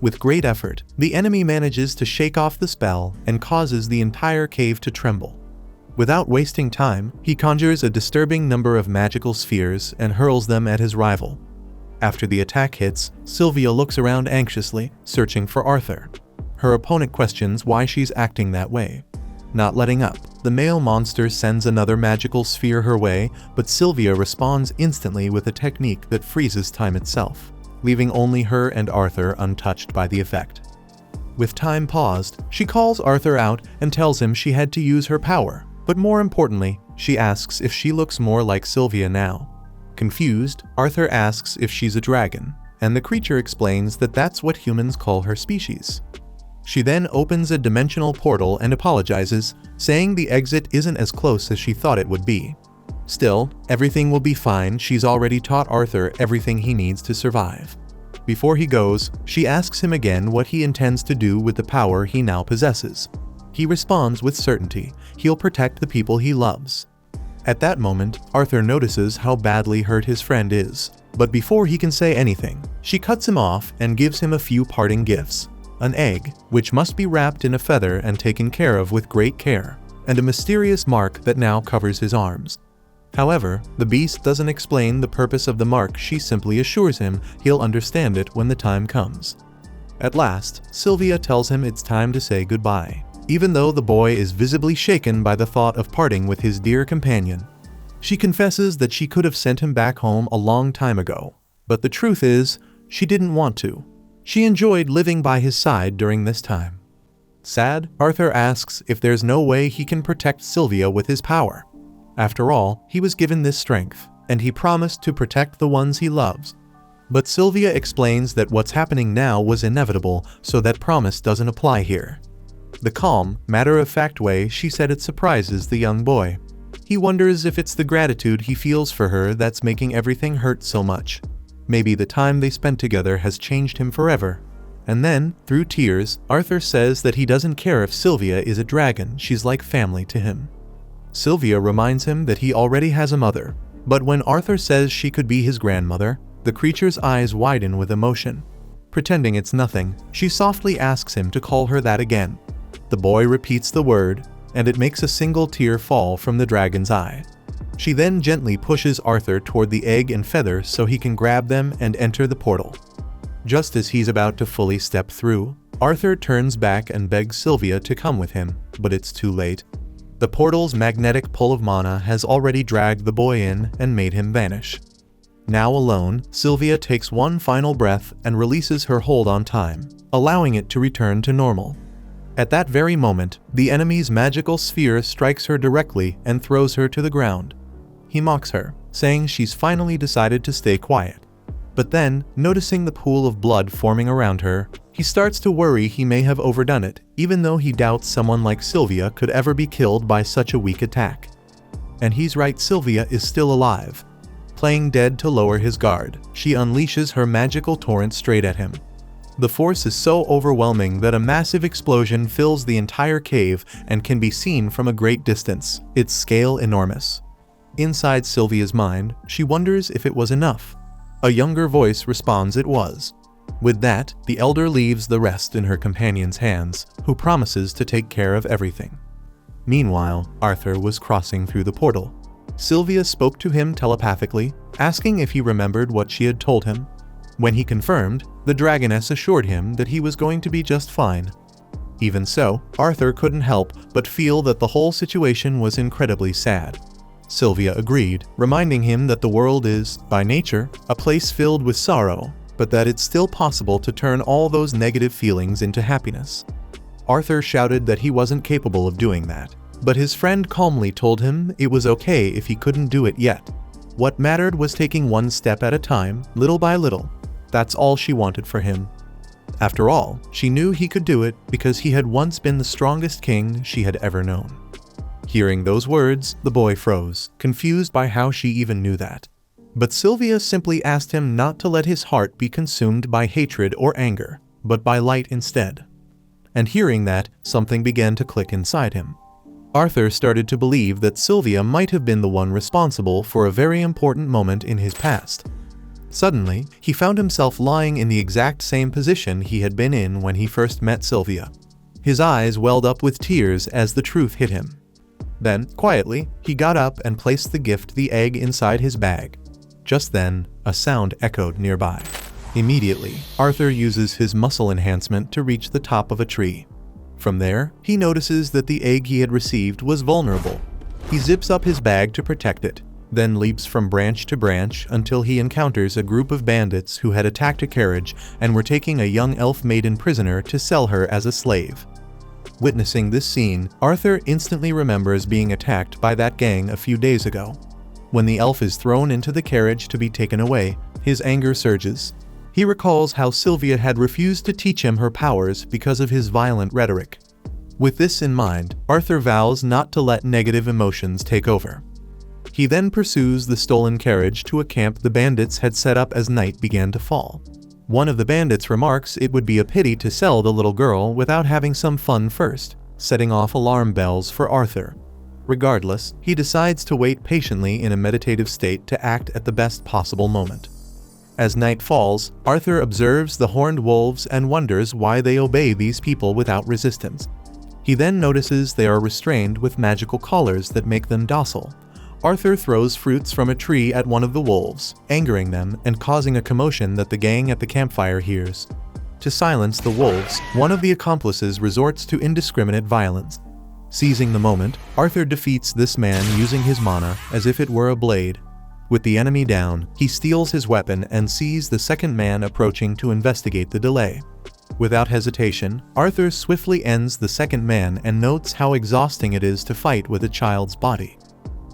With great effort, the enemy manages to shake off the spell and causes the entire cave to tremble. Without wasting time, he conjures a disturbing number of magical spheres and hurls them at his rival. After the attack hits, Sylvia looks around anxiously, searching for Arthur. Her opponent questions why she's acting that way. Not letting up, the male monster sends another magical sphere her way, but Sylvia responds instantly with a technique that freezes time itself, leaving only her and Arthur untouched by the effect. With time paused, she calls Arthur out and tells him she had to use her power, but more importantly, she asks if she looks more like Sylvia now. Confused, Arthur asks if she's a dragon, and the creature explains that that's what humans call her species. She then opens a dimensional portal and apologizes, saying the exit isn't as close as she thought it would be. Still, everything will be fine. She's already taught Arthur everything he needs to survive. Before he goes, she asks him again what he intends to do with the power he now possesses. He responds with certainty, he'll protect the people he loves. At that moment, Arthur notices how badly hurt his friend is. But before he can say anything, she cuts him off and gives him a few parting gifts. An egg, which must be wrapped in a feather and taken care of with great care, and a mysterious mark that now covers his arms. However, the beast doesn't explain the purpose of the mark, she simply assures him he'll understand it when the time comes. At last, Sylvia tells him it's time to say goodbye, even though the boy is visibly shaken by the thought of parting with his dear companion. She confesses that she could have sent him back home a long time ago, but the truth is, she didn't want to. She enjoyed living by his side during this time. Sad, Arthur asks if there's no way he can protect Sylvia with his power. After all, he was given this strength, and he promised to protect the ones he loves. But Sylvia explains that what's happening now was inevitable, so that promise doesn't apply here. The calm, matter-of-fact way she said it surprises the young boy. He wonders if it's the gratitude he feels for her that's making everything hurt so much. Maybe the time they spent together has changed him forever. And then, through tears, Arthur says that he doesn't care if Sylvia is a dragon, she's like family to him. Sylvia reminds him that he already has a mother, but when Arthur says she could be his grandmother, the creature's eyes widen with emotion. Pretending it's nothing, she softly asks him to call her that again. The boy repeats the word, and it makes a single tear fall from the dragon's eye. She then gently pushes Arthur toward the egg and feather so he can grab them and enter the portal. Just as he's about to fully step through, Arthur turns back and begs Sylvia to come with him, but it's too late. The portal's magnetic pull of mana has already dragged the boy in and made him vanish. Now alone, Sylvia takes one final breath and releases her hold on time, allowing it to return to normal. At that very moment, the enemy's magical sphere strikes her directly and throws her to the ground. He mocks her, saying she's finally decided to stay quiet. But then, noticing the pool of blood forming around her, he starts to worry he may have overdone it, even though he doubts someone like Sylvia could ever be killed by such a weak attack. And he's right, Sylvia is still alive. Playing dead to lower his guard, she unleashes her magical torrent straight at him. The force is so overwhelming that a massive explosion fills the entire cave and can be seen from a great distance, its scale enormous. Inside Sylvia's mind, she wonders if it was enough. A younger voice responds it was. With that, the elder leaves the rest in her companion's hands, who promises to take care of everything. Meanwhile, Arthur was crossing through the portal. Sylvia spoke to him telepathically, asking if he remembered what she had told him. When he confirmed, the dragoness assured him that he was going to be just fine. Even so, Arthur couldn't help but feel that the whole situation was incredibly sad. Sylvia agreed, reminding him that the world is, by nature, a place filled with sorrow, but that it's still possible to turn all those negative feelings into happiness. Arthur shouted that he wasn't capable of doing that, but his friend calmly told him it was okay if he couldn't do it yet. What mattered was taking one step at a time, little by little. That's all she wanted for him. After all, she knew he could do it because he had once been the strongest king she had ever known. Hearing those words, the boy froze, confused by how she even knew that. But Sylvia simply asked him not to let his heart be consumed by hatred or anger, but by light instead. And hearing that, something began to click inside him. Arthur started to believe that Sylvia might have been the one responsible for a very important moment in his past. Suddenly, he found himself lying in the exact same position he had been in when he first met Sylvia. His eyes welled up with tears as the truth hit him. Then, quietly, he got up and placed the gift, the egg, inside his bag. Just then, a sound echoed nearby. Immediately, Arthur uses his muscle enhancement to reach the top of a tree. From there, he notices that the egg he had received was vulnerable. He zips up his bag to protect it, then leaps from branch to branch until he encounters a group of bandits who had attacked a carriage and were taking a young elf maiden prisoner to sell her as a slave. Witnessing this scene, Arthur instantly remembers being attacked by that gang a few days ago. When the elf is thrown into the carriage to be taken away, his anger surges. He recalls how Sylvia had refused to teach him her powers because of his violent rhetoric. With this in mind, Arthur vows not to let negative emotions take over. He then pursues the stolen carriage to a camp the bandits had set up as night began to fall. One of the bandits remarks it would be a pity to sell the little girl without having some fun first, setting off alarm bells for Arthur. Regardless, he decides to wait patiently in a meditative state to act at the best possible moment. As night falls, Arthur observes the horned wolves and wonders why they obey these people without resistance. He then notices they are restrained with magical collars that make them docile. Arthur throws fruits from a tree at one of the wolves, angering them and causing a commotion that the gang at the campfire hears. To silence the wolves, one of the accomplices resorts to indiscriminate violence. Seizing the moment, Arthur defeats this man using his mana as if it were a blade. With the enemy down, he steals his weapon and sees the second man approaching to investigate the delay. Without hesitation, Arthur swiftly ends the second man and notes how exhausting it is to fight with a child's body.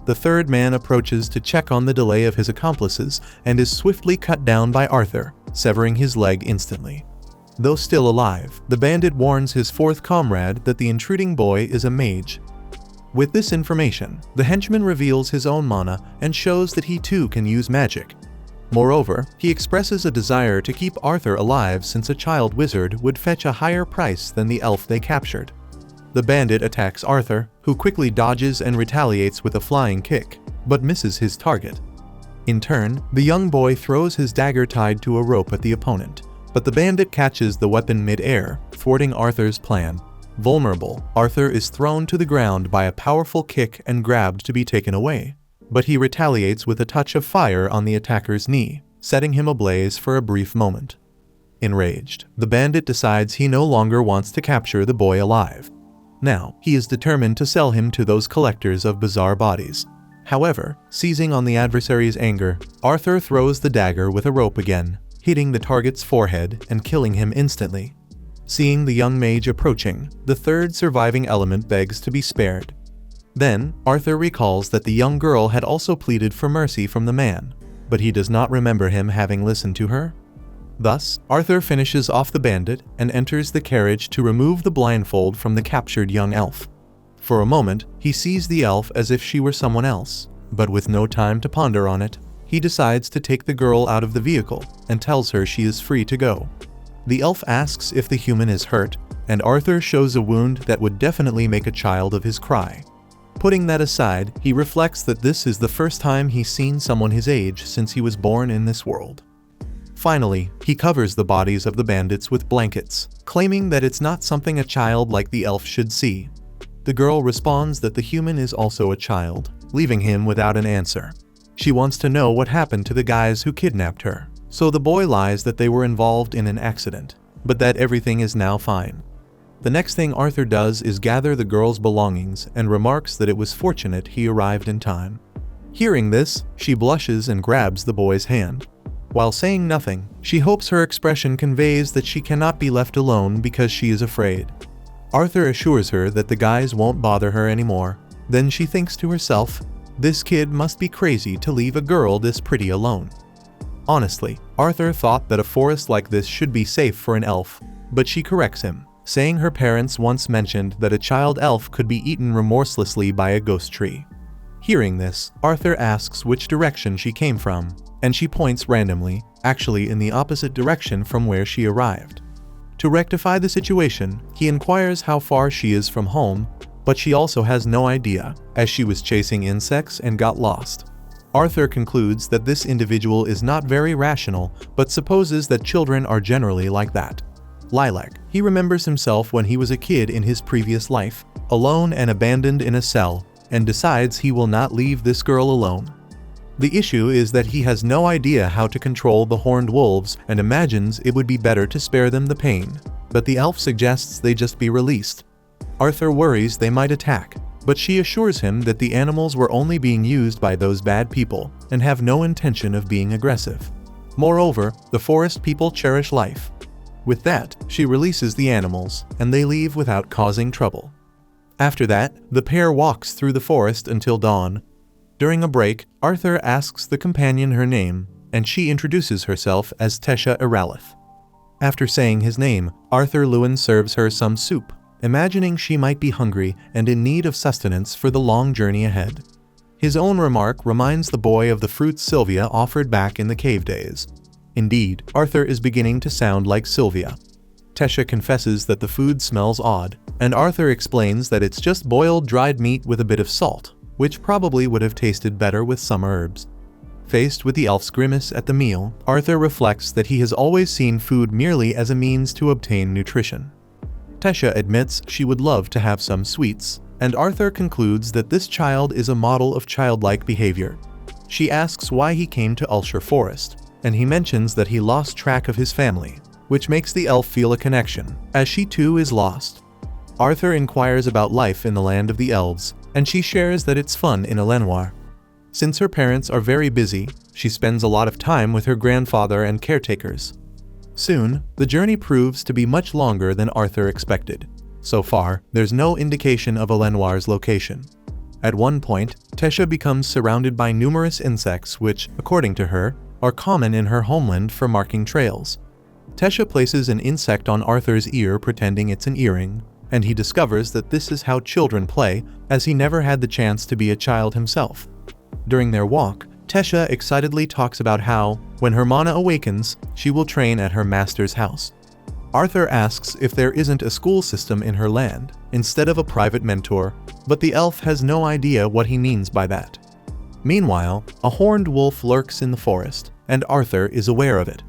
The third man approaches to check on the delay of his accomplices and is swiftly cut down by Arthur, severing his leg instantly. Though still alive, the bandit warns his fourth comrade that the intruding boy is a mage. With this information, the henchman reveals his own mana and shows that he too can use magic. Moreover, he expresses a desire to keep Arthur alive since a child wizard would fetch a higher price than the elf they captured. The bandit attacks Arthur, who quickly dodges and retaliates with a flying kick, but misses his target. In turn, the young boy throws his dagger tied to a rope at the opponent, but the bandit catches the weapon mid-air, thwarting Arthur's plan. Vulnerable, Arthur is thrown to the ground by a powerful kick and grabbed to be taken away, but he retaliates with a touch of fire on the attacker's knee, setting him ablaze for a brief moment. Enraged, the bandit decides he no longer wants to capture the boy alive. Now, he is determined to sell him to those collectors of bizarre bodies. However, seizing on the adversary's anger, Arthur throws the dagger with a rope again, hitting the target's forehead and killing him instantly. Seeing the young mage approaching, the third surviving element begs to be spared. Then, Arthur recalls that the young girl had also pleaded for mercy from the man, but he does not remember him having listened to her. Thus, Arthur finishes off the bandit and enters the carriage to remove the blindfold from the captured young elf. For a moment, he sees the elf as if she were someone else, but with no time to ponder on it, he decides to take the girl out of the vehicle and tells her she is free to go. The elf asks if the human is hurt, and Arthur shows a wound that would definitely make a child of his cry. Putting that aside, he reflects that this is the first time he's seen someone his age since he was born in this world. Finally, he covers the bodies of the bandits with blankets, claiming that it's not something a child like the elf should see. The girl responds that the human is also a child, leaving him without an answer. She wants to know what happened to the guys who kidnapped her, so the boy lies that they were involved in an accident, but that everything is now fine. The next thing Arthur does is gather the girl's belongings and remarks that it was fortunate he arrived in time. Hearing this, she blushes and grabs the boy's hand. While saying nothing, she hopes her expression conveys that she cannot be left alone because she is afraid. Arthur assures her that the guys won't bother her anymore. Then she thinks to herself, this kid must be crazy to leave a girl this pretty alone. Honestly, Arthur thought that a forest like this should be safe for an elf, but she corrects him, saying her parents once mentioned that a child elf could be eaten remorselessly by a ghost tree. Hearing this, Arthur asks which direction she came from, and she points randomly, actually in the opposite direction from where she arrived. To rectify the situation, he inquires how far she is from home, but she also has no idea, as she was chasing insects and got lost. Arthur concludes that this individual is not very rational, but supposes that children are generally like that. Lilac, he remembers himself when he was a kid in his previous life, alone and abandoned in a cell, and decides he will not leave this girl alone. The issue is that he has no idea how to control the horned wolves and imagines it would be better to spare them the pain, but the elf suggests they just be released. Arthur worries they might attack, but she assures him that the animals were only being used by those bad people and have no intention of being aggressive. Moreover, the forest people cherish life. With that, she releases the animals, and they leave without causing trouble. After that, the pair walks through the forest until dawn. During a break, Arthur asks the companion her name, and she introduces herself as Tesha Iralith. After saying his name, Arthur Lewin serves her some soup, imagining she might be hungry and in need of sustenance for the long journey ahead. His own remark reminds the boy of the fruits Sylvia offered back in the cave days. Indeed, Arthur is beginning to sound like Sylvia. Tesha confesses that the food smells odd, and Arthur explains that it's just boiled dried meat with a bit of salt, which probably would have tasted better with some herbs. Faced with the elf's grimace at the meal, Arthur reflects that he has always seen food merely as a means to obtain nutrition. Tesha admits she would love to have some sweets, and Arthur concludes that this child is a model of childlike behavior. She asks why he came to Ulster Forest, and he mentions that he lost track of his family, which makes the elf feel a connection, as she too is lost. Arthur inquires about life in the land of the elves, and she shares that it's fun in Elenoir. Since her parents are very busy, she spends a lot of time with her grandfather and caretakers. Soon, the journey proves to be much longer than Arthur expected. So far, there's no indication of Elenoir's location. At one point, Tesha becomes surrounded by numerous insects which, according to her, are common in her homeland for marking trails. Tesha places an insect on Arthur's ear pretending it's an earring, and he discovers that this is how children play, as he never had the chance to be a child himself. During their walk, Tesha excitedly talks about how, when her mana awakens, she will train at her master's house. Arthur asks if there isn't a school system in her land, instead of a private mentor, but the elf has no idea what he means by that. Meanwhile, a horned wolf lurks in the forest, and Arthur is aware of it.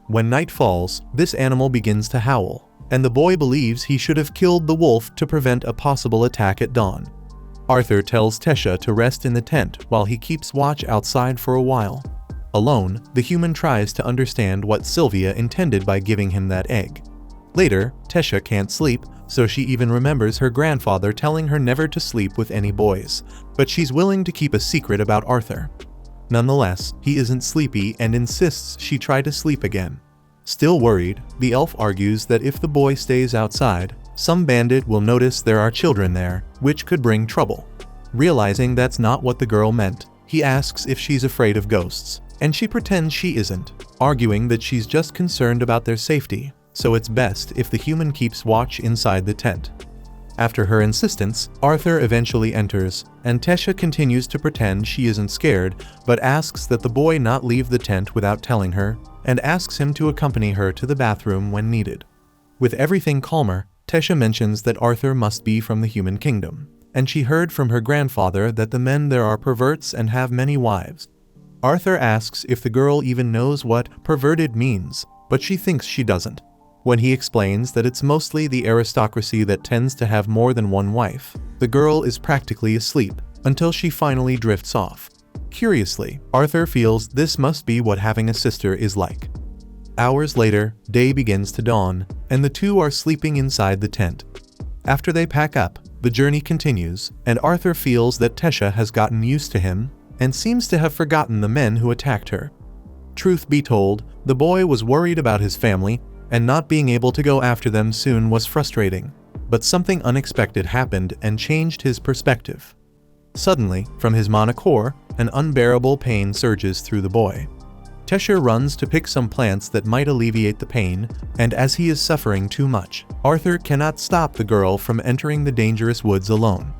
When night falls, this animal begins to howl, and the boy believes he should have killed the wolf to prevent a possible attack at dawn. Arthur tells Tesha to rest in the tent while he keeps watch outside for a while. Alone, the human tries to understand what Sylvia intended by giving him that egg. Later, Tesha can't sleep, so she even remembers her grandfather telling her never to sleep with any boys, but she's willing to keep a secret about Arthur. Nonetheless, he isn't sleepy and insists she try to sleep again. Still worried, the elf argues that if the boy stays outside, some bandit will notice there are children there, which could bring trouble. Realizing that's not what the girl meant, he asks if she's afraid of ghosts, and she pretends she isn't, arguing that she's just concerned about their safety, so it's best if the human keeps watch inside the tent. After her insistence, Arthur eventually enters, and Tesha continues to pretend she isn't scared, but asks that the boy not leave the tent without telling her, and asks him to accompany her to the bathroom when needed. With everything calmer, Tesha mentions that Arthur must be from the human kingdom, and she heard from her grandfather that the men there are perverts and have many wives. Arthur asks if the girl even knows what perverted means, but she thinks she doesn't. When he explains that it's mostly the aristocracy that tends to have more than one wife, the girl is practically asleep, until she finally drifts off. Curiously, Arthur feels this must be what having a sister is like. Hours later, day begins to dawn, and the two are sleeping inside the tent. After they pack up, the journey continues, and Arthur feels that Tesha has gotten used to him, and seems to have forgotten the men who attacked her. Truth be told, the boy was worried about his family, and not being able to go after them soon was frustrating. But something unexpected happened and changed his perspective. Suddenly, from his mana core, an unbearable pain surges through the boy. Tesha runs to pick some plants that might alleviate the pain, and as he is suffering too much, Arthur cannot stop the girl from entering the dangerous woods alone.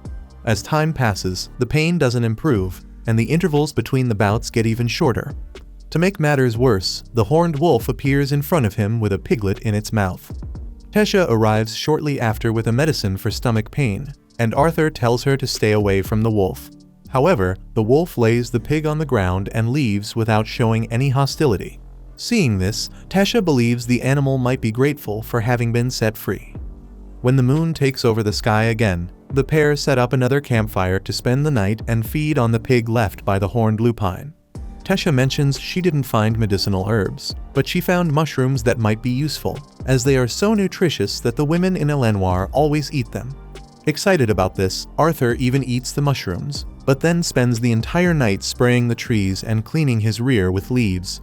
As time passes, the pain doesn't improve, and the intervals between the bouts get even shorter. To make matters worse, the horned wolf appears in front of him with a piglet in its mouth. Tesha arrives shortly after with a medicine for stomach pain, and Arthur tells her to stay away from the wolf. However, the wolf lays the pig on the ground and leaves without showing any hostility. Seeing this, Tesha believes the animal might be grateful for having been set free. When the moon takes over the sky again, the pair set up another campfire to spend the night and feed on the pig left by the horned lupine. Tesha mentions she didn't find medicinal herbs, but she found mushrooms that might be useful, as they are so nutritious that the women in Elenoir always eat them. Excited about this, Arthur even eats the mushrooms, but then spends the entire night spraying the trees and cleaning his rear with leaves.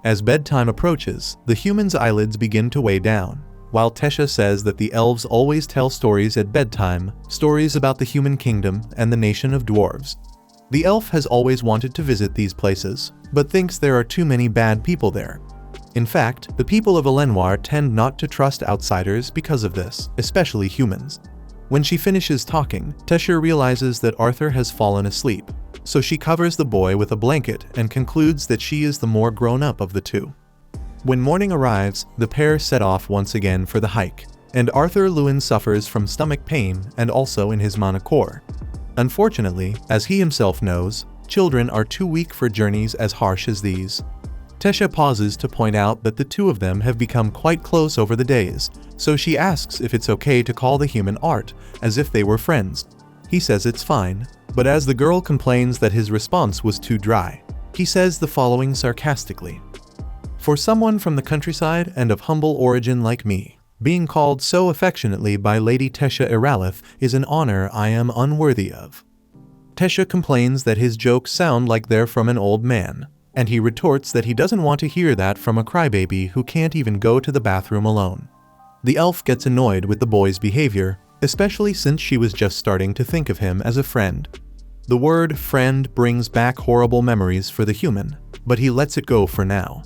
As bedtime approaches, the human's eyelids begin to weigh down, while Tesha says that the elves always tell stories at bedtime, stories about the human kingdom and the nation of dwarves. The elf has always wanted to visit these places, but thinks there are too many bad people there. In fact, the people of Elenoir tend not to trust outsiders because of this, especially humans. When she finishes talking, Tesha realizes that Arthur has fallen asleep, so she covers the boy with a blanket and concludes that she is the more grown-up of the two. When morning arrives, the pair set off once again for the hike, and Arthur Lewin suffers from stomach pain and also in his monocore. Unfortunately, as he himself knows, children are too weak for journeys as harsh as these. Tesha pauses to point out that the two of them have become quite close over the days, so she asks if it's okay to call the human Art, as if they were friends. He says it's fine, but as the girl complains that his response was too dry, he says the following sarcastically. For someone from the countryside and of humble origin like me, being called so affectionately by Lady Tesha Iralith is an honor I am unworthy of. Tesha complains that his jokes sound like they're from an old man, and he retorts that he doesn't want to hear that from a crybaby who can't even go to the bathroom alone. The elf gets annoyed with the boy's behavior, especially since she was just starting to think of him as a friend. The word friend brings back horrible memories for the human, but he lets it go for now.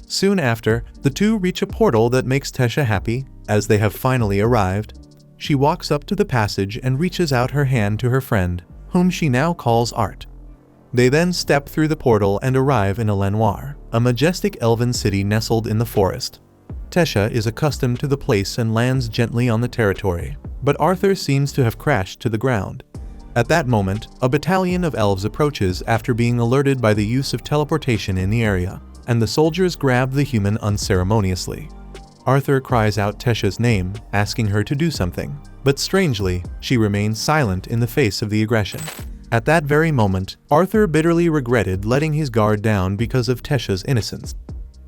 Soon after, the two reach a portal that makes Tesha happy, as they have finally arrived. She walks up to the passage and reaches out her hand to her friend, whom she now calls Art. They then step through the portal and arrive in Lenoir, a majestic elven city nestled in the forest. Tesha is accustomed to the place and lands gently on the territory, but Arthur seems to have crashed to the ground. At that moment, a battalion of elves approaches after being alerted by the use of teleportation in the area, and the soldiers grab the human unceremoniously. Arthur cries out Tesha's name, asking her to do something, but strangely, she remains silent in the face of the aggression. At that very moment, Arthur bitterly regretted letting his guard down because of Tesha's innocence.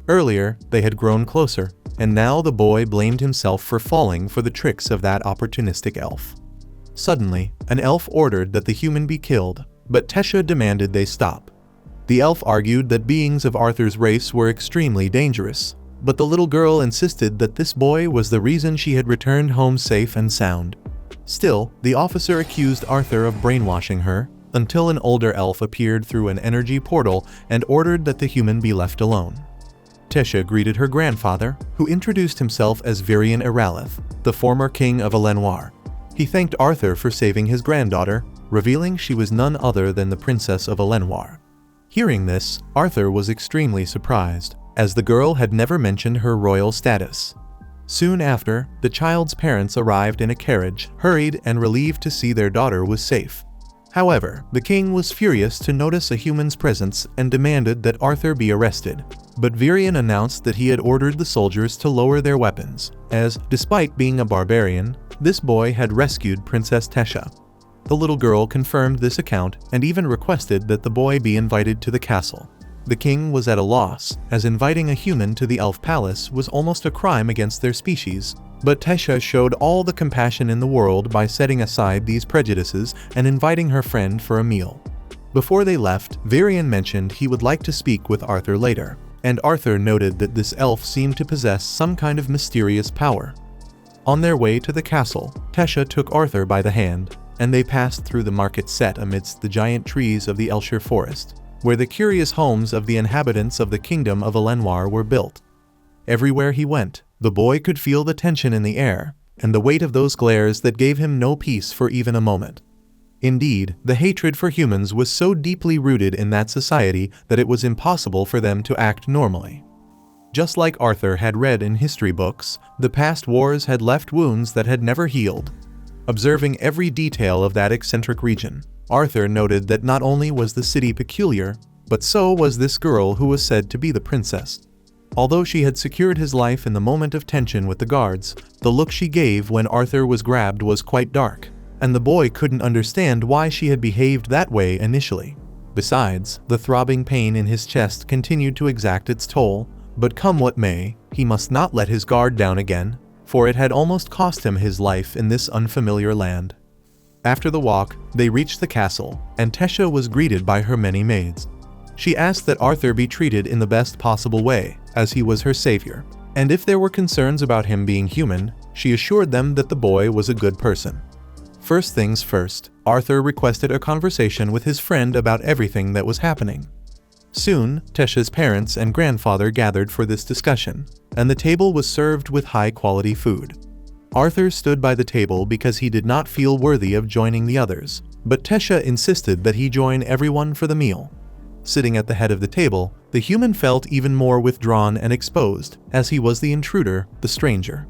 Earlier, they had grown closer, and now the boy blamed himself for falling for the tricks of that opportunistic elf. Suddenly, an elf ordered that the human be killed, but Tesha demanded they stop. The elf argued that beings of Arthur's race were extremely dangerous, but the little girl insisted that this boy was the reason she had returned home safe and sound. Still, the officer accused Arthur of brainwashing her, until an older elf appeared through an energy portal and ordered that the human be left alone. Tesha greeted her grandfather, who introduced himself as Virian Iralith, the former king of Lenoir. He thanked Arthur for saving his granddaughter, revealing she was none other than the princess of Lenoir. Hearing this, Arthur was extremely surprised, as the girl had never mentioned her royal status. Soon after, the child's parents arrived in a carriage, hurried and relieved to see their daughter was safe. However, the king was furious to notice a human's presence and demanded that Arthur be arrested. But Virian announced that he had ordered the soldiers to lower their weapons, as, despite being a barbarian, this boy had rescued Princess Tesha. The little girl confirmed this account and even requested that the boy be invited to the castle. The king was at a loss, as inviting a human to the elf palace was almost a crime against their species, but Tesha showed all the compassion in the world by setting aside these prejudices and inviting her friend for a meal. Before they left, Virian mentioned he would like to speak with Arthur later, and Arthur noted that this elf seemed to possess some kind of mysterious power. On their way to the castle, Tesha took Arthur by the hand, and they passed through the market set amidst the giant trees of the Elshire forest, where the curious homes of the inhabitants of the kingdom of Lenoir were built. Everywhere he went, the boy could feel the tension in the air, and the weight of those glares that gave him no peace for even a moment. Indeed, the hatred for humans was so deeply rooted in that society that it was impossible for them to act normally. Just like Arthur had read in history books, the past wars had left wounds that had never healed. Observing every detail of that eccentric region, Arthur noted that not only was the city peculiar, but so was this girl who was said to be the princess. Although she had secured his life in the moment of tension with the guards, the look she gave when Arthur was grabbed was quite dark, and the boy couldn't understand why she had behaved that way initially. Besides, the throbbing pain in his chest continued to exact its toll, but come what may, he must not let his guard down again, for it had almost cost him his life in this unfamiliar land. After the walk, they reached the castle, and Tesha was greeted by her many maids. She asked that Arthur be treated in the best possible way, as he was her savior, and if there were concerns about him being human, she assured them that the boy was a good person. First things first, Arthur requested a conversation with his friend about everything that was happening. Soon, Tesha's parents and grandfather gathered for this discussion, and the table was served with high-quality food. Arthur stood by the table because he did not feel worthy of joining the others, but Tesha insisted that he join everyone for the meal. sitting at the head of the table, the human felt even more withdrawn and exposed, as he was the intruder, the stranger.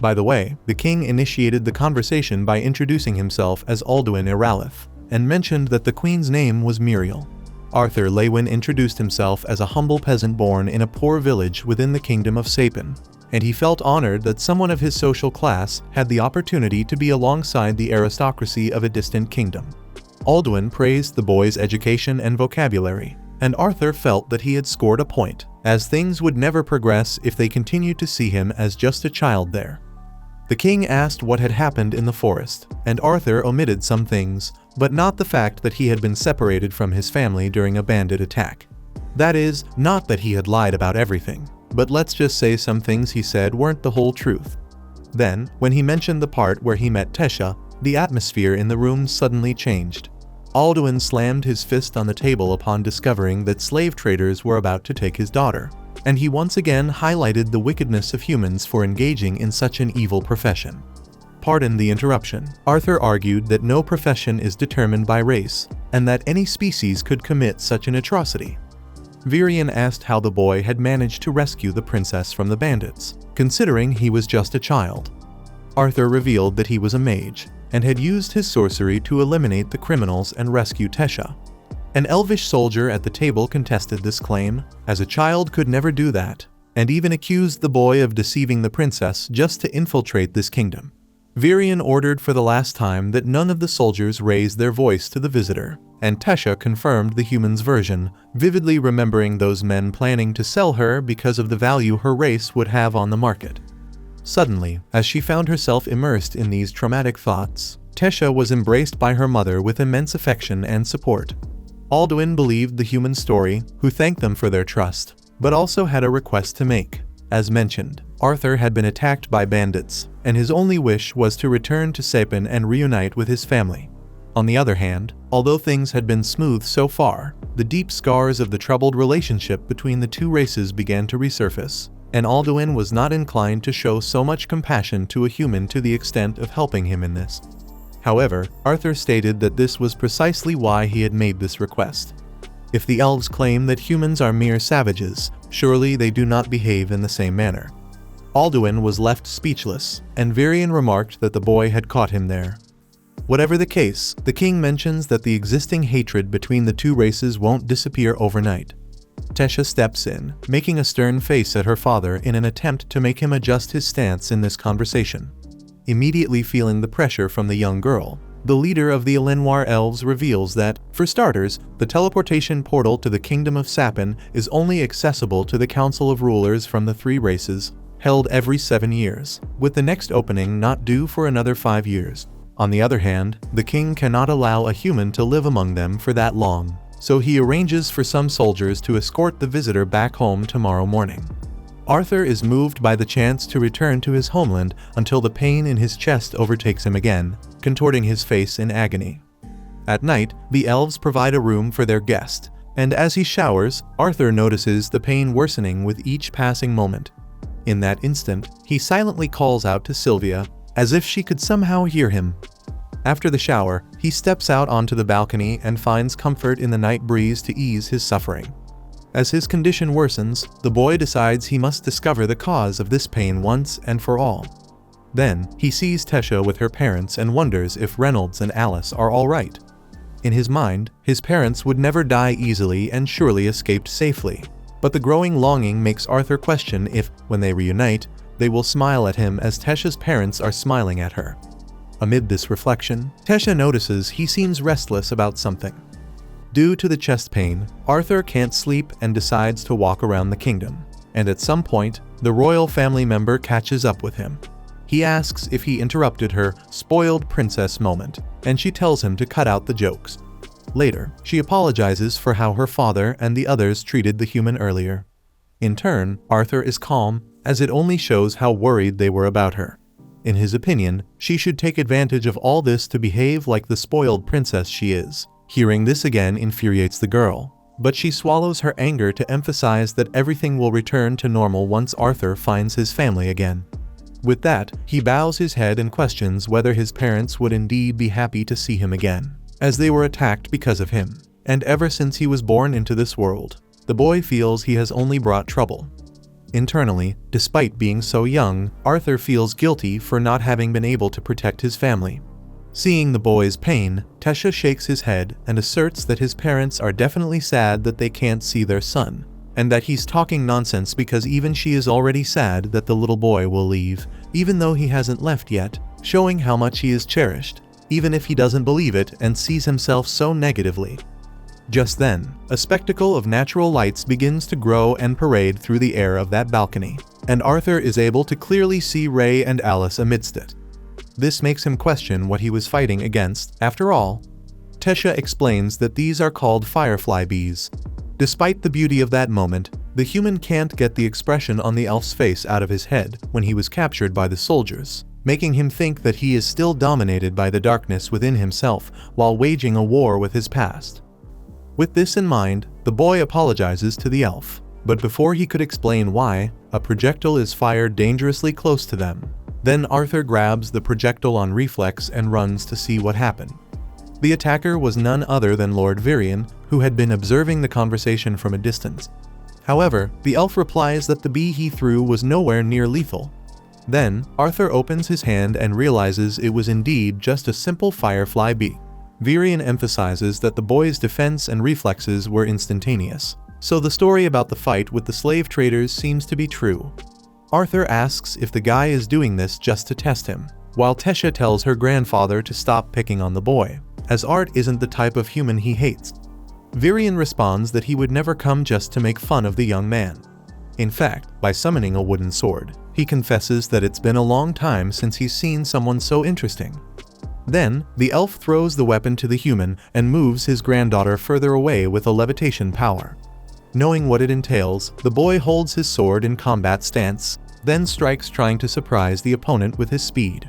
By the way, the king initiated the conversation by introducing himself as Alduin Iralith, and mentioned that the queen's name was Muriel. Arthur Lewin introduced himself as a humble peasant born in a poor village within the kingdom of Sapin, and he felt honored that someone of his social class had the opportunity to be alongside the aristocracy of a distant kingdom. Alduin praised the boy's education and vocabulary, and Arthur felt that he had scored a point, as things would never progress if they continued to see him as just a child there. The king asked what had happened in the forest, and Arthur omitted some things, but not the fact that he had been separated from his family during a bandit attack. That is, not that he had lied about everything, but let's just say some things he said weren't the whole truth. Then, when he mentioned the part where he met Tesha, the atmosphere in the room suddenly changed. Alduin slammed his fist on the table upon discovering that slave traders were about to take his daughter, and he once again highlighted the wickedness of humans for engaging in such an evil profession. Pardon the interruption. Arthur argued that no profession is determined by race, and that any species could commit such an atrocity. Virion asked how the boy had managed to rescue the princess from the bandits, considering he was just a child. Arthur revealed that he was a mage, and had used his sorcery to eliminate the criminals and rescue Tesha. An elvish soldier at the table contested this claim, as a child could never do that, and even accused the boy of deceiving the princess just to infiltrate this kingdom. Virion ordered for the last time that none of the soldiers raise their voice to the visitor, and Tesha confirmed the human's version, vividly remembering those men planning to sell her because of the value her race would have on the market. Suddenly, as she found herself immersed in these traumatic thoughts, Tesha was embraced by her mother with immense affection and support. Alduin believed the human story, who thanked them for their trust, but also had a request to make. As mentioned, Arthur had been attacked by bandits, and his only wish was to return to Sapin and reunite with his family. On the other hand, although things had been smooth so far, the deep scars of the troubled relationship between the two races began to resurface, and Alduin was not inclined to show so much compassion to a human to the extent of helping him in this. However, Arthur stated that this was precisely why he had made this request. If the elves claim that humans are mere savages, surely they do not behave in the same manner. Alduin was left speechless, and Virion remarked that the boy had caught him there. Whatever the case, the king mentions that the existing hatred between the two races won't disappear overnight. Tesha steps in, making a stern face at her father in an attempt to make him adjust his stance in this conversation. Immediately feeling the pressure from the young girl, the leader of the Elenwar elves reveals that, for starters, the teleportation portal to the kingdom of Sapin is only accessible to the council of rulers from the three races, held every 7 years, with the next opening not due for another 5 years. On the other hand, the king cannot allow a human to live among them for that long, so he arranges for some soldiers to escort the visitor back home tomorrow morning. Arthur is moved by the chance to return to his homeland until the pain in his chest overtakes him again, contorting his face in agony. At night, the elves provide a room for their guest, and as he showers, Arthur notices the pain worsening with each passing moment. In that instant, he silently calls out to Sylvia, as if she could somehow hear him. After the shower, he steps out onto the balcony and finds comfort in the night breeze to ease his suffering. As his condition worsens, the boy decides he must discover the cause of this pain once and for all. Then, he sees Tesha with her parents and wonders if Reynolds and Alice are all right. In his mind, his parents would never die easily and surely escaped safely. But the growing longing makes Arthur question if, when they reunite, they will smile at him as Tesha's parents are smiling at her. Amid this reflection, Tesha notices he seems restless about something. Due to the chest pain, Arthur can't sleep and decides to walk around the kingdom, and at some point, the royal family member catches up with him. He asks if he interrupted her spoiled princess moment, and she tells him to cut out the jokes. Later, she apologizes for how her father and the others treated the human earlier. In turn, Arthur is calm, as it only shows how worried they were about her. In his opinion, she should take advantage of all this to behave like the spoiled princess she is. Hearing this again infuriates the girl, but she swallows her anger to emphasize that everything will return to normal once Arthur finds his family again. With that, he bows his head and questions whether his parents would indeed be happy to see him again, as they were attacked because of him. and ever since he was born into this world, the boy feels he has only brought trouble. Internally, despite being so young, Arthur feels guilty for not having been able to protect his family. Seeing the boy's pain, Tesha shakes his head and asserts that his parents are definitely sad that they can't see their son, and that he's talking nonsense because even she is already sad that the little boy will leave, even though he hasn't left yet, showing how much he is cherished, even if he doesn't believe it and sees himself so negatively. Just then, a spectacle of natural lights begins to grow and parade through the air of that balcony, and Arthur is able to clearly see Ray and Alice amidst it. This makes him question what he was fighting against, after all. Tesha explains that these are called firefly bees. Despite the beauty of that moment, the human can't get the expression on the elf's face out of his head when he was captured by the soldiers, making him think that he is still dominated by the darkness within himself while waging a war with his past. With this in mind, the boy apologizes to the elf, but before he could explain why, a projectile is fired dangerously close to them. Then Arthur grabs the projectile on reflex and runs to see what happened. The attacker was none other than Lord Virion, who had been observing the conversation from a distance. However, the elf replies that the bee he threw was nowhere near lethal. Then, Arthur opens his hand and realizes it was indeed just a simple firefly bee. Virion emphasizes that the boy's defense and reflexes were instantaneous, so the story about the fight with the slave traders seems to be true. Arthur asks if the guy is doing this just to test him, while Tesha tells her grandfather to stop picking on the boy, as Art isn't the type of human he hates. Virion responds that he would never come just to make fun of the young man. In fact, by summoning a wooden sword, he confesses that it's been a long time since he's seen someone so interesting. Then, the elf throws the weapon to the human and moves his granddaughter further away with a levitation power. Knowing what it entails, the boy holds his sword in combat stance, then strikes trying to surprise the opponent with his speed.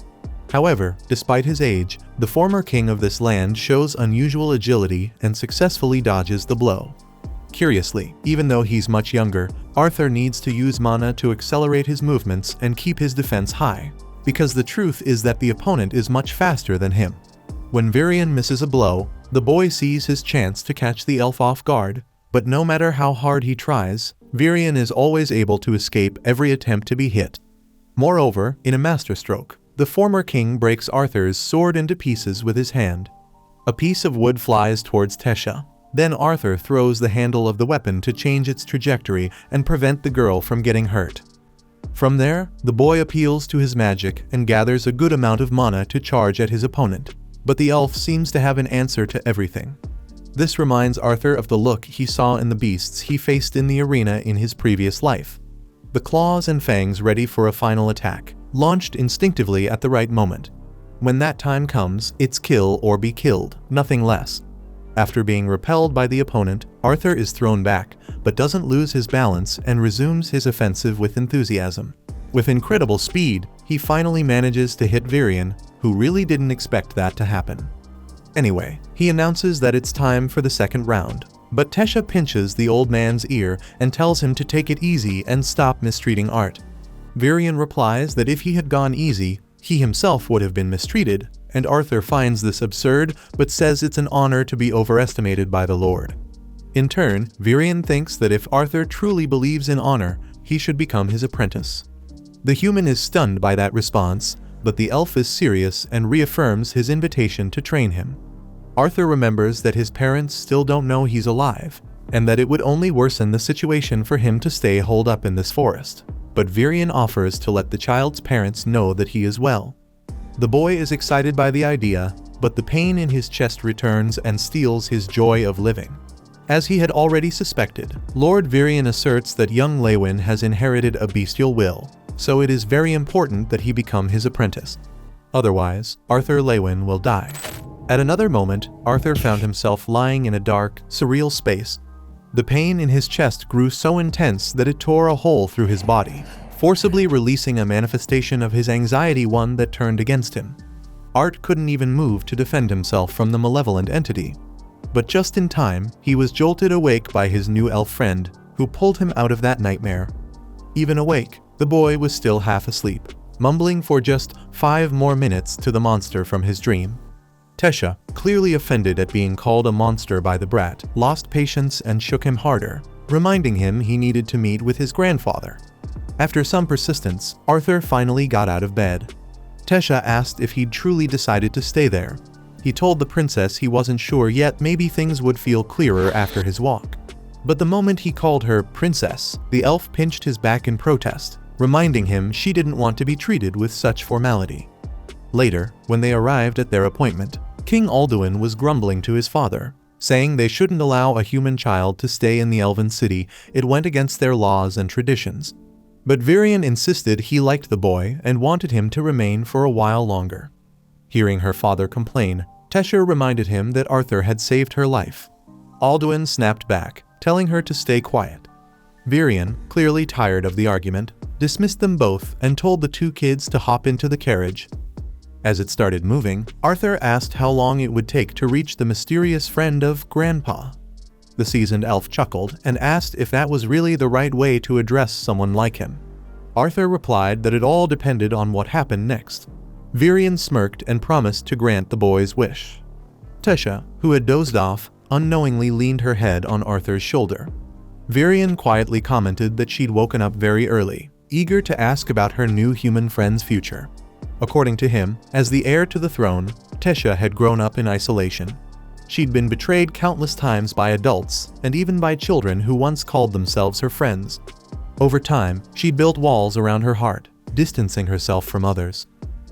However, despite his age, the former king of this land shows unusual agility and successfully dodges the blow. Curiously, even though he's much younger, Arthur needs to use mana to accelerate his movements and keep his defense high, because the truth is that the opponent is much faster than him. When Virion misses a blow, the boy sees his chance to catch the elf off guard, but no matter how hard he tries, Virion is always able to escape every attempt to be hit. Moreover, in a masterstroke, the former king breaks Arthur's sword into pieces with his hand. A piece of wood flies towards Tesha. Then Arthur throws the handle of the weapon to change its trajectory and prevent the girl from getting hurt. From there, the boy appeals to his magic and gathers a good amount of mana to charge at his opponent, but the elf seems to have an answer to everything. This reminds Arthur of the look he saw in the beasts he faced in the arena in his previous life. The claws and fangs ready for a final attack, launched instinctively at the right moment. When that time comes, it's kill or be killed, nothing less. After being repelled by the opponent, Arthur is thrown back, but doesn't lose his balance and resumes his offensive with enthusiasm. With incredible speed, he finally manages to hit Virion, who really didn't expect that to happen. Anyway, he announces that it's time for the second round, but Tesha pinches the old man's ear and tells him to take it easy and stop mistreating Art. Virion replies that if he had gone easy, he himself would have been mistreated, and Arthur finds this absurd but says it's an honor to be overestimated by the Lord. In turn, Virion thinks that if Arthur truly believes in honor, he should become his apprentice. The human is stunned by that response, but the elf is serious and reaffirms his invitation to train him. Arthur remembers that his parents still don't know he's alive, and that it would only worsen the situation for him to stay holed up in this forest. But Virion offers to let the child's parents know that he is well. The boy is excited by the idea, but the pain in his chest returns and steals his joy of living. As he had already suspected, Lord Virion asserts that young Lewin has inherited a bestial will, so it is very important that he become his apprentice. Otherwise, Arthur Lewin will die. At another moment, Arthur found himself lying in a dark, surreal space. The pain in his chest grew so intense that it tore a hole through his body, forcibly releasing a manifestation of his anxiety, one that turned against him. Art couldn't even move to defend himself from the malevolent entity. But just in time, he was jolted awake by his new elf friend, who pulled him out of that nightmare. Even awake, the boy was still half asleep, mumbling for just 5 more minutes to the monster from his dream. Tesha, clearly offended at being called a monster by the brat, lost patience and shook him harder, reminding him he needed to meet with his grandfather. After some persistence, Arthur finally got out of bed. Tesha asked if he'd truly decided to stay there. He told the princess he wasn't sure yet, maybe things would feel clearer after his walk. But the moment he called her princess, the elf pinched his back in protest, reminding him she didn't want to be treated with such formality. Later, when they arrived at their appointment, King Alduin was grumbling to his father, saying they shouldn't allow a human child to stay in the elven city, it went against their laws and traditions. But Virion insisted he liked the boy and wanted him to remain for a while longer. Hearing her father complain, Tesha reminded him that Arthur had saved her life. Alduin snapped back, telling her to stay quiet. Virion, clearly tired of the argument, dismissed them both and told the two kids to hop into the carriage. As it started moving, Arthur asked how long it would take to reach the mysterious friend of Grandpa. The seasoned elf chuckled and asked if that was really the right way to address someone like him. Arthur replied that it all depended on what happened next. Virion smirked and promised to grant the boy's wish. Tesha, who had dozed off, unknowingly leaned her head on Arthur's shoulder. Virion quietly commented that she'd woken up very early, eager to ask about her new human friend's future. According to him, as the heir to the throne, Tesha had grown up in isolation. She'd been betrayed countless times by adults and even by children who once called themselves her friends. Over time, she'd built walls around her heart, distancing herself from others.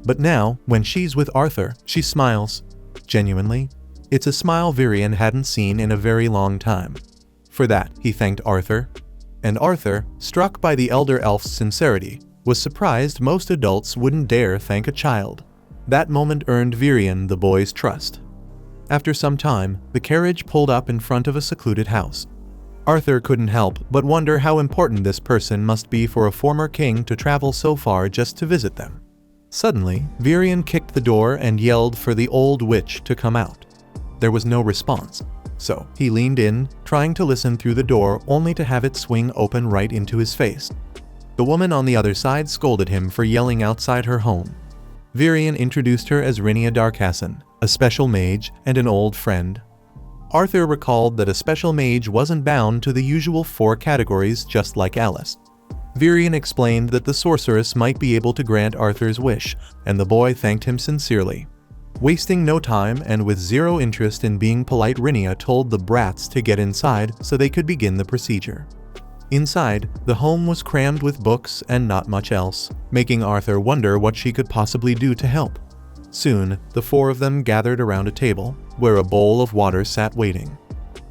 But now, when she's with Arthur, she smiles. Genuinely. It's a smile Virion hadn't seen in a very long time. For that, he thanked Arthur. And Arthur, struck by the elder elf's sincerity, was surprised most adults wouldn't dare thank a child. That moment earned Virion the boy's trust. After some time, the carriage pulled up in front of a secluded house. Arthur couldn't help but wonder how important this person must be for a former king to travel so far just to visit them. Suddenly, Virion kicked the door and yelled for the old witch to come out. There was no response, so he leaned in, trying to listen through the door only to have it swing open right into his face. The woman on the other side scolded him for yelling outside her home. Virion introduced her as Rhenia Darkasson, a special mage and an old friend. Arthur recalled that a special mage wasn't bound to the usual 4 categories just like Alice. Virion explained that the sorceress might be able to grant Arthur's wish, and the boy thanked him sincerely. Wasting no time and with zero interest in being polite, Rhenia told the brats to get inside so they could begin the procedure. Inside, the home was crammed with books and not much else, making Arthur wonder what she could possibly do to help. Soon, the 4 of them gathered around a table, where a bowl of water sat waiting.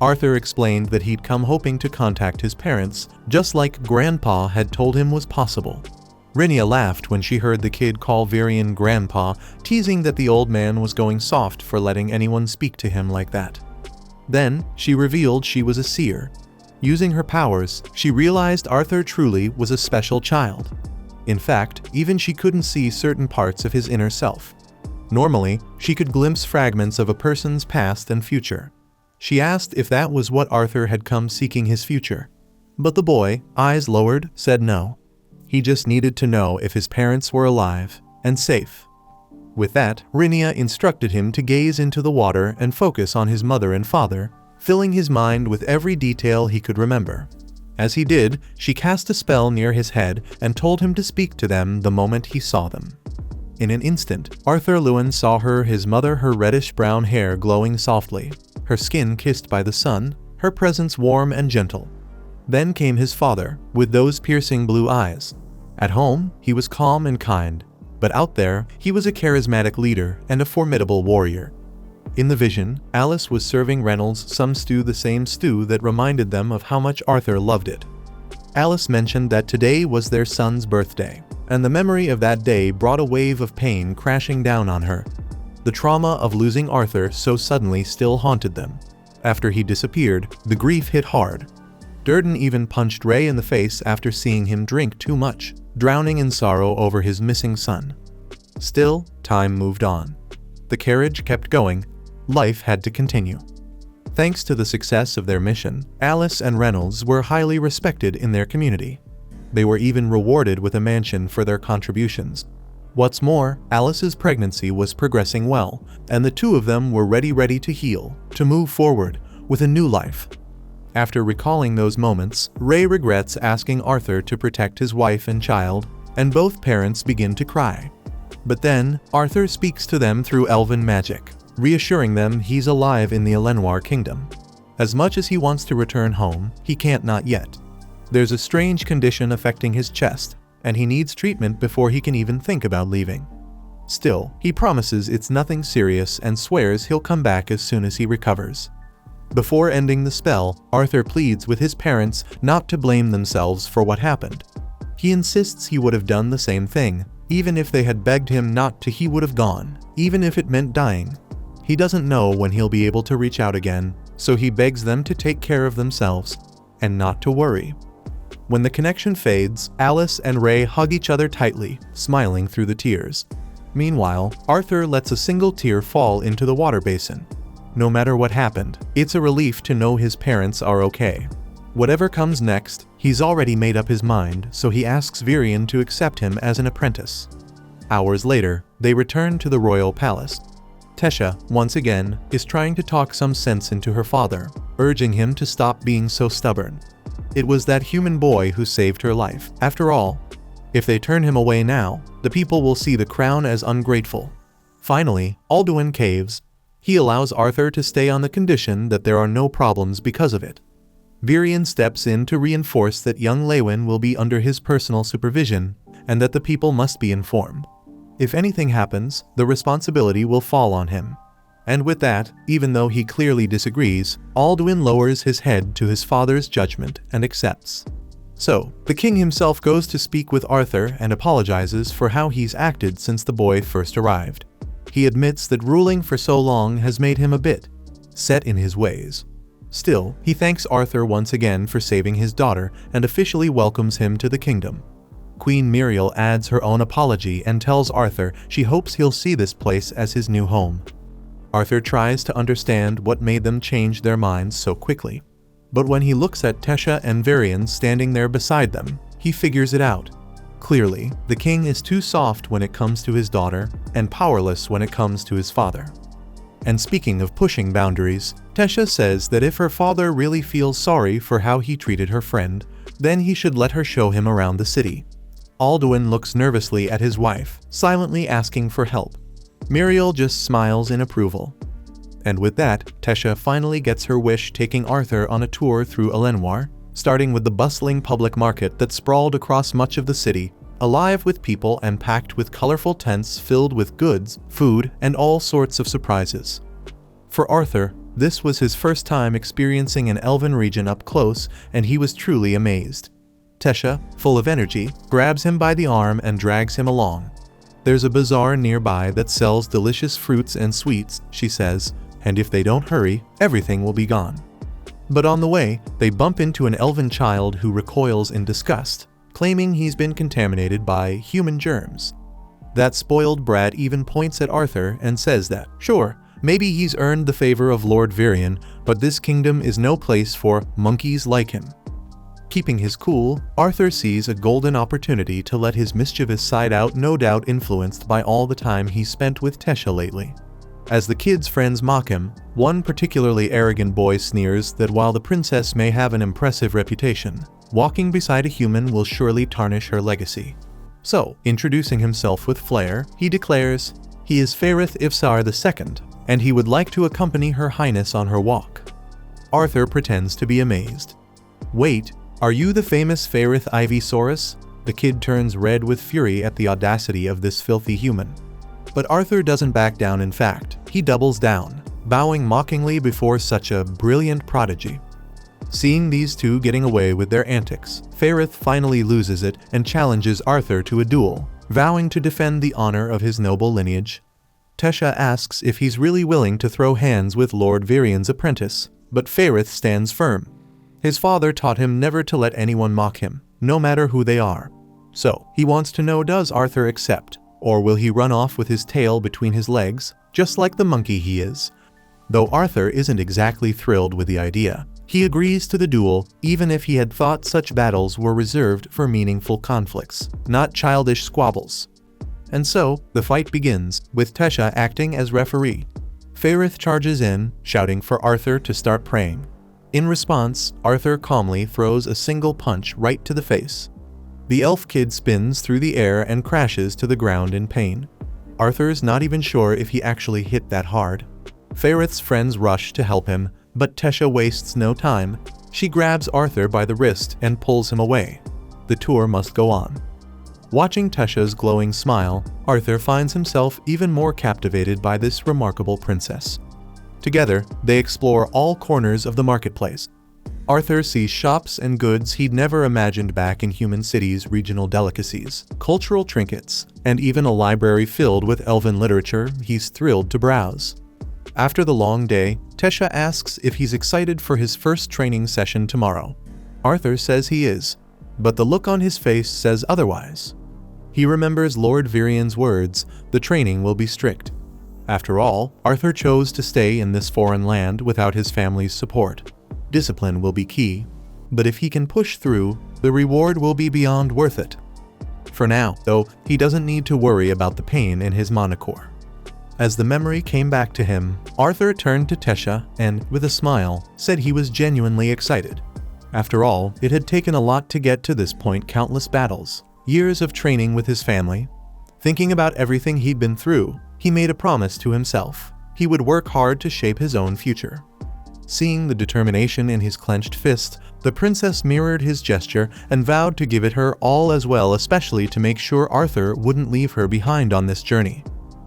Arthur explained that he'd come hoping to contact his parents, just like Grandpa had told him was possible. Rhenia laughed when she heard the kid call Virion Grandpa, teasing that the old man was going soft for letting anyone speak to him like that. Then, she revealed she was a seer. Using her powers, she realized Arthur truly was a special child. In fact, even she couldn't see certain parts of his inner self. Normally, she could glimpse fragments of a person's past and future. She asked if that was what Arthur had come seeking his future. But the boy, eyes lowered, said no. He just needed to know if his parents were alive and safe. With that, Rhenia instructed him to gaze into the water and focus on his mother and father, filling his mind with every detail he could remember. As he did, she cast a spell near his head and told him to speak to them the moment he saw them. In an instant, Arthur Lewin saw his mother, her reddish-brown hair glowing softly, her skin kissed by the sun, her presence warm and gentle. Then came his father, with those piercing blue eyes. At home, he was calm and kind, but out there, he was a charismatic leader and a formidable warrior. In the vision, Alice was serving Reynolds some stew, the same stew that reminded them of how much Arthur loved it. Alice mentioned that today was their son's birthday, and the memory of that day brought a wave of pain crashing down on her. The trauma of losing Arthur so suddenly still haunted them. After he disappeared, the grief hit hard. Durden even punched Ray in the face after seeing him drink too much, drowning in sorrow over his missing son. Still, time moved on. The carriage kept going. Life had to continue. Thanks to the success of their mission, Alice and Reynolds were highly respected in their community. They were even rewarded with a mansion for their contributions. What's more, Alice's pregnancy was progressing well, and the two of them were ready to heal, to move forward with a new life. After recalling those moments, Ray regrets asking Arthur to protect his wife and child, and both parents begin to cry. But then, Arthur speaks to them through elven magic, reassuring them he's alive in the Elenoir kingdom. As much as he wants to return home, he can't not yet. There's a strange condition affecting his chest, and he needs treatment before he can even think about leaving. Still, he promises it's nothing serious and swears he'll come back as soon as he recovers. Before ending the spell, Arthur pleads with his parents not to blame themselves for what happened. He insists he would have done the same thing. Even if they had begged him not to, he would have gone, even if it meant dying. He doesn't know when he'll be able to reach out again, so he begs them to take care of themselves and not to worry. When the connection fades, Alice and Ray hug each other tightly, smiling through the tears. Meanwhile, Arthur lets a single tear fall into the water basin. No matter what happened, it's a relief to know his parents are okay. Whatever comes next, he's already made up his mind, so he asks Virion to accept him as an apprentice. Hours later, they return to the royal palace. Tesha, once again, is trying to talk some sense into her father, urging him to stop being so stubborn. It was that human boy who saved her life, after all. If they turn him away now, the people will see the crown as ungrateful. Finally, Alduin caves. He allows Arthur to stay on the condition that there are no problems because of it. Virion steps in to reinforce that young Lewin will be under his personal supervision, and that the people must be informed. If anything happens, the responsibility will fall on him. And with that, even though he clearly disagrees, Alduin lowers his head to his father's judgment and accepts. So, the king himself goes to speak with Arthur and apologizes for how he's acted since the boy first arrived. He admits that ruling for so long has made him a bit set in his ways. Still, he thanks Arthur once again for saving his daughter and officially welcomes him to the kingdom. Queen Muriel adds her own apology and tells Arthur she hopes he'll see this place as his new home. Arthur tries to understand what made them change their minds so quickly. But when he looks at Tesha and Virion standing there beside them, he figures it out. Clearly, the king is too soft when it comes to his daughter, and powerless when it comes to his father. And speaking of pushing boundaries, Tesha says that if her father really feels sorry for how he treated her friend, then he should let her show him around the city. Alduin looks nervously at his wife, silently asking for help. Muriel just smiles in approval. And with that, Tesha finally gets her wish, taking Arthur on a tour through Elenoir, starting with the bustling public market that sprawled across much of the city, alive with people and packed with colorful tents filled with goods, food, and all sorts of surprises. For Arthur, this was his first time experiencing an elven region up close, and he was truly amazed. Tesha, full of energy, grabs him by the arm and drags him along. There's a bazaar nearby that sells delicious fruits and sweets, she says, and if they don't hurry, everything will be gone. But on the way, they bump into an elven child who recoils in disgust, claiming he's been contaminated by human germs. That spoiled brat even points at Arthur and says that, sure, maybe he's earned the favor of Lord Virion, but this kingdom is no place for monkeys like him. Keeping his cool, Arthur sees a golden opportunity to let his mischievous side out, no doubt influenced by all the time he spent with Tesha lately. As the kids' friends mock him, one particularly arrogant boy sneers that while the princess may have an impressive reputation, walking beside a human will surely tarnish her legacy. So, introducing himself with flair, he declares he is Faerith Ivsar II, and he would like to accompany Her Highness on her walk. Arthur pretends to be amazed. Wait, are you the famous Faerith Ivysaurus? The kid turns red with fury at the audacity of this filthy human. But Arthur doesn't back down. In fact, he doubles down, bowing mockingly before such a brilliant prodigy. Seeing these two getting away with their antics, Faerith finally loses it and challenges Arthur to a duel, vowing to defend the honor of his noble lineage. Tesha asks if he's really willing to throw hands with Lord Virion's apprentice, but Faerith stands firm. His father taught him never to let anyone mock him, no matter who they are. So, he wants to know, does Arthur accept? Or will he run off with his tail between his legs, just like the monkey he is? Though Arthur isn't exactly thrilled with the idea, he agrees to the duel, even if he had thought such battles were reserved for meaningful conflicts, not childish squabbles. And so, the fight begins, with Tesha acting as referee. Faerith charges in, shouting for Arthur to start praying. In response, Arthur calmly throws a single punch right to the face. The elf kid spins through the air and crashes to the ground in pain. Arthur's not even sure if he actually hit that hard. Faerith's friends rush to help him, but Tesha wastes no time. She grabs Arthur by the wrist and pulls him away. The tour must go on. Watching Tesha's glowing smile, Arthur finds himself even more captivated by this remarkable princess. Together, they explore all corners of the marketplace. Arthur sees shops and goods he'd never imagined back in human cities, regional delicacies, cultural trinkets, and even a library filled with elven literature he's thrilled to browse. After the long day, Tesha asks if he's excited for his first training session tomorrow. Arthur says he is, but the look on his face says otherwise. He remembers Lord Virian's words, the training will be strict. After all, Arthur chose to stay in this foreign land without his family's support. Discipline will be key, but if he can push through, the reward will be beyond worth it. For now, though, he doesn't need to worry about the pain in his monocore. As the memory came back to him, Arthur turned to Tesha and, with a smile, said he was genuinely excited. After all, it had taken a lot to get to this point, countless battles, years of training with his family. Thinking about everything he'd been through, he made a promise to himself. He would work hard to shape his own future. Seeing the determination in his clenched fist, the princess mirrored his gesture and vowed to give it her all as well, especially to make sure Arthur wouldn't leave her behind on this journey.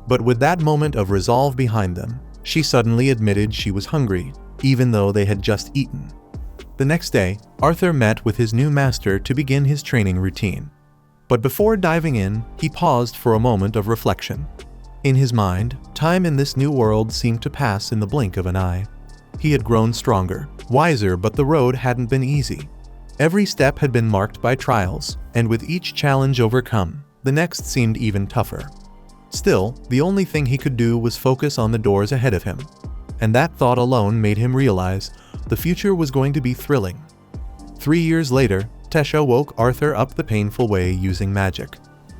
But with that moment of resolve behind them, she suddenly admitted she was hungry, even though they had just eaten. The next day, Arthur met with his new master to begin his training routine. But before diving in, he paused for a moment of reflection. In his mind, time in this new world seemed to pass in the blink of an eye. He had grown stronger, wiser, but the road hadn't been easy. Every step had been marked by trials, and with each challenge overcome, the next seemed even tougher. Still, the only thing he could do was focus on the doors ahead of him. And that thought alone made him realize the future was going to be thrilling. 3 years later, Tesha woke Arthur up the painful way using magic.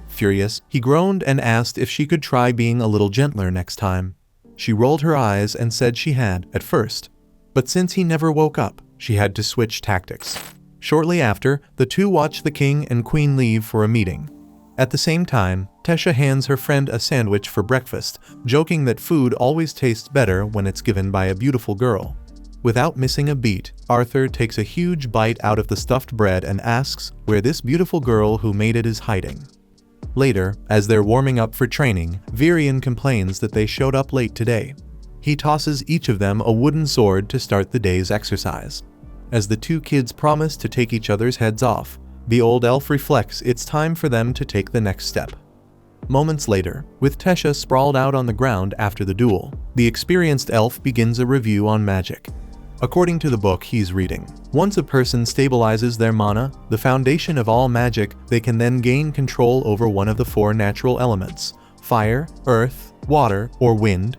Furious, he groaned and asked if she could try being a little gentler next time. She rolled her eyes and said she had, at first. But since he never woke up, she had to switch tactics. Shortly after, the two watch the king and queen leave for a meeting. At the same time, Tesha hands her friend a sandwich for breakfast, joking that food always tastes better when it's given by a beautiful girl. Without missing a beat, Arthur takes a huge bite out of the stuffed bread and asks where this beautiful girl who made it is hiding. Later, as they're warming up for training, Virian complains that they showed up late today. He tosses each of them a wooden sword to start the day's exercise. As the two kids promise to take each other's heads off, the old elf reflects it's time for them to take the next step. Moments later, with Tesha sprawled out on the ground after the duel, the experienced elf begins a review on magic. According to the book he's reading, once a person stabilizes their mana, the foundation of all magic, they can then gain control over one of the 4 natural elements: fire, earth, water, or wind.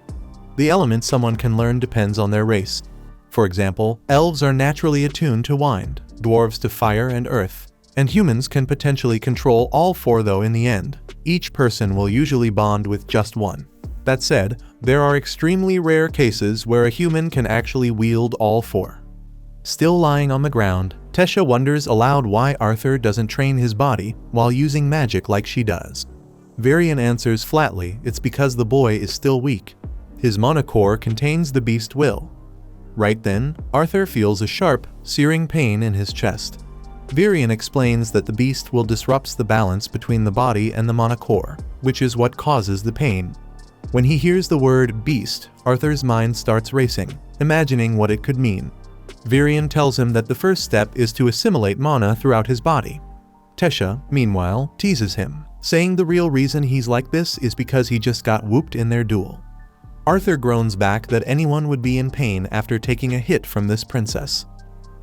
The element someone can learn depends on their race. For example, elves are naturally attuned to wind, dwarves to fire and earth, and humans can potentially control all 4, though in the end, each person will usually bond with just one. That said, there are extremely rare cases where a human can actually wield all 4. Still lying on the ground, Tesha wonders aloud why Arthur doesn't train his body while using magic like she does. Virian answers flatly it's because the boy is still weak. His monocore contains the beast will. Right then, Arthur feels a sharp, searing pain in his chest. Virian explains that the beast will disrupts the balance between the body and the monocore, which is what causes the pain. When he hears the word beast, Arthur's mind starts racing, imagining what it could mean. Virian tells him that the first step is to assimilate mana throughout his body. Tesha, meanwhile, teases him, saying the real reason he's like this is because he just got whooped in their duel. Arthur groans back that anyone would be in pain after taking a hit from this princess.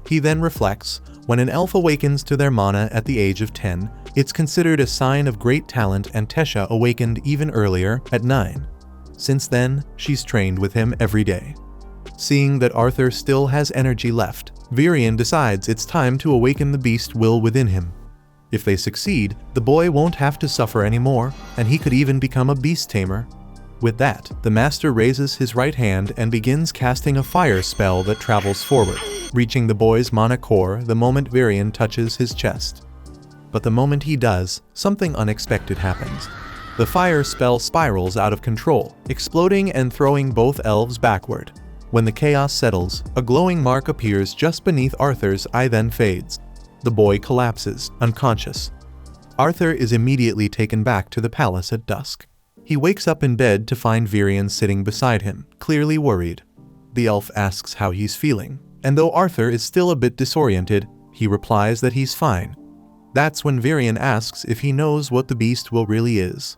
He then reflects, when an elf awakens to their mana at the age of 10, it's considered a sign of great talent, and Tesha awakened even earlier, at 9. Since then, she's trained with him every day. Seeing that Arthur still has energy left, Virian decides it's time to awaken the beast will within him. If they succeed, the boy won't have to suffer anymore, and he could even become a beast tamer. With that, the master raises his right hand and begins casting a fire spell that travels forward, reaching the boy's mana core the moment Varian touches his chest. But the moment he does, something unexpected happens. The fire spell spirals out of control, exploding and throwing both elves backward. When the chaos settles, a glowing mark appears just beneath Arthur's eye, then fades. The boy collapses, unconscious. Arthur is immediately taken back to the palace at dusk. He wakes up in bed to find Varian sitting beside him, clearly worried. The elf asks how he's feeling, and though Arthur is still a bit disoriented, he replies that he's fine. That's when Varian asks if he knows what the beast will really is.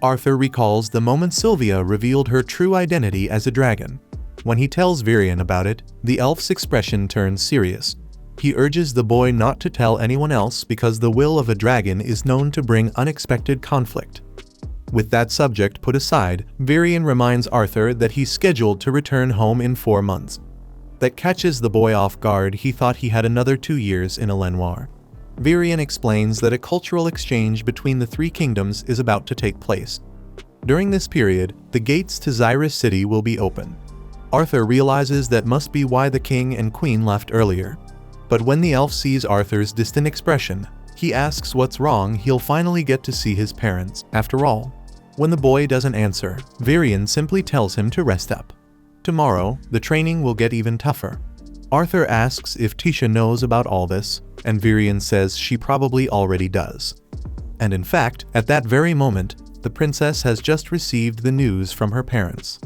Arthur recalls the moment Sylvia revealed her true identity as a dragon. When he tells Varian about it, the elf's expression turns serious. He urges the boy not to tell anyone else because the will of a dragon is known to bring unexpected conflict. With that subject put aside, Varian reminds Arthur that he's scheduled to return home in 4 months. That catches the boy off guard. He thought he had another 2 years in Elenoir. Varian explains that a cultural exchange between the 3 kingdoms is about to take place. During this period, the gates to Xyrus City will be open. Arthur realizes that must be why the king and queen left earlier. But when the elf sees Arthur's distant expression, he asks what's wrong. He'll finally get to see his parents, after all. When the boy doesn't answer, Varian simply tells him to rest up. Tomorrow, the training will get even tougher. Arthur asks if Tisha knows about all this, and Varian says she probably already does. And in fact, at that very moment, the princess has just received the news from her parents.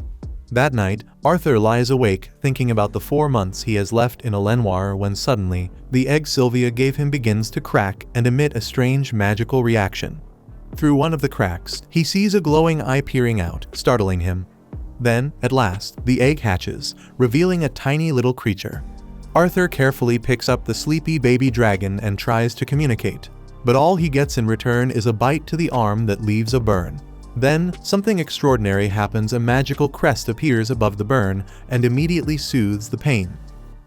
That night, Arthur lies awake thinking about the 4 months he has left in Elenoir when suddenly, the egg Sylvia gave him begins to crack and emit a strange magical reaction. Through one of the cracks, he sees a glowing eye peering out, startling him. Then, at last, the egg hatches, revealing a tiny little creature. Arthur carefully picks up the sleepy baby dragon and tries to communicate, but all he gets in return is a bite to the arm that leaves a burn. Then, something extraordinary happens. A magical crest appears above the burn and immediately soothes the pain.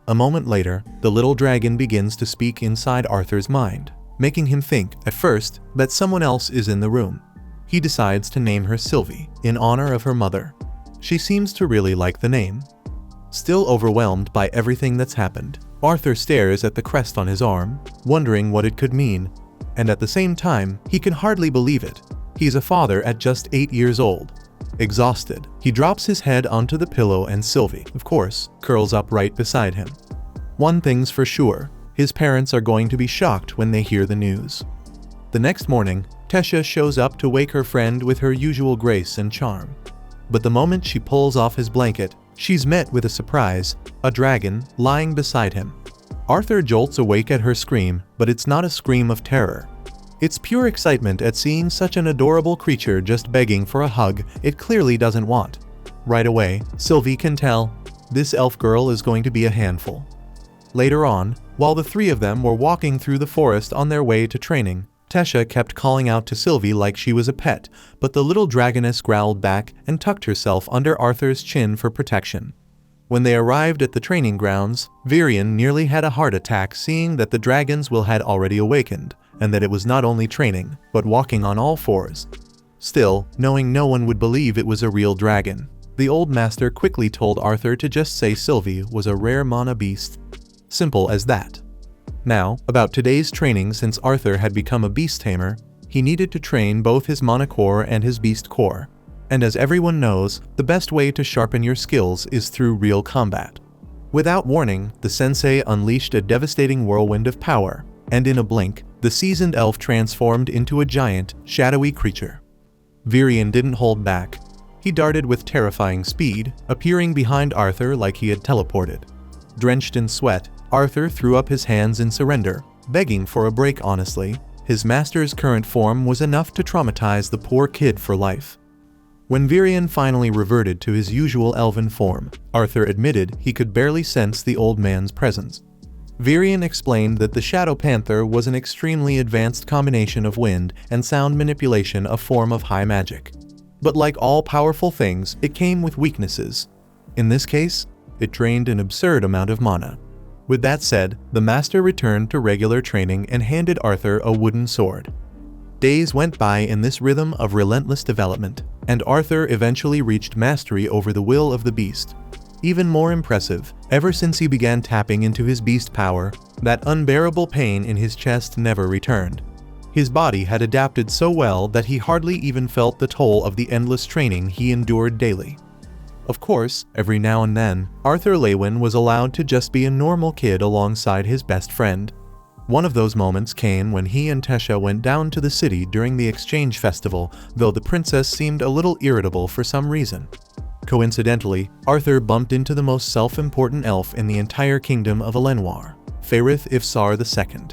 A moment later, the little dragon begins to speak inside Arthur's mind, making him think, at first, that someone else is in the room. He decides to name her Sylvie, in honor of her mother. She seems to really like the name. Still overwhelmed by everything that's happened, Arthur stares at the crest on his arm, wondering what it could mean. And at the same time, he can hardly believe it. He's a father at just 8 years old. Exhausted, he drops his head onto the pillow and Sylvie, of course, curls up right beside him. One thing's for sure, his parents are going to be shocked when they hear the news. The next morning, Tesha shows up to wake her friend with her usual grace and charm. But the moment she pulls off his blanket, she's met with a surprise, a dragon lying beside him. Arthur jolts awake at her scream, but it's not a scream of terror. It's pure excitement at seeing such an adorable creature just begging for a hug it clearly doesn't want. Right away, Sylvie can tell, this elf girl is going to be a handful. Later on, while the 3 of them were walking through the forest on their way to training, Tesha kept calling out to Sylvie like she was a pet, but the little dragoness growled back and tucked herself under Arthur's chin for protection. When they arrived at the training grounds, Varian nearly had a heart attack seeing that the dragons had already awakened, and that it was not only training, but walking on all 4s. Still, knowing no one would believe it was a real dragon, the old master quickly told Arthur to just say Sylvie was a rare mana beast. Simple as that. Now, about today's training. Since Arthur had become a beast tamer, he needed to train both his mana core and his beast core. And as everyone knows, the best way to sharpen your skills is through real combat. Without warning, the sensei unleashed a devastating whirlwind of power, and in a blink, the seasoned elf transformed into a giant, shadowy creature. Varian didn't hold back. He darted with terrifying speed, appearing behind Arthur like he had teleported. Drenched in sweat, Arthur threw up his hands in surrender, begging for a break. Honestly, his master's current form was enough to traumatize the poor kid for life. When Varian finally reverted to his usual elven form, Arthur admitted he could barely sense the old man's presence. Varian explained that the Shadow Panther was an extremely advanced combination of wind and sound manipulation, a form of high magic. But like all powerful things, it came with weaknesses. In this case, it drained an absurd amount of mana. With that said, the master returned to regular training and handed Arthur a wooden sword. Days went by in this rhythm of relentless development, and Arthur eventually reached mastery over the will of the beast. Even more impressive, ever since he began tapping into his beast power, that unbearable pain in his chest never returned. His body had adapted so well that he hardly even felt the toll of the endless training he endured daily. Of course, every now and then, Arthur Lewin was allowed to just be a normal kid alongside his best friend. One of those moments came when he and Tesha went down to the city during the exchange festival, though the princess seemed a little irritable for some reason. Coincidentally, Arthur bumped into the most self-important elf in the entire kingdom of Elenoir, Faerith Ifsar II.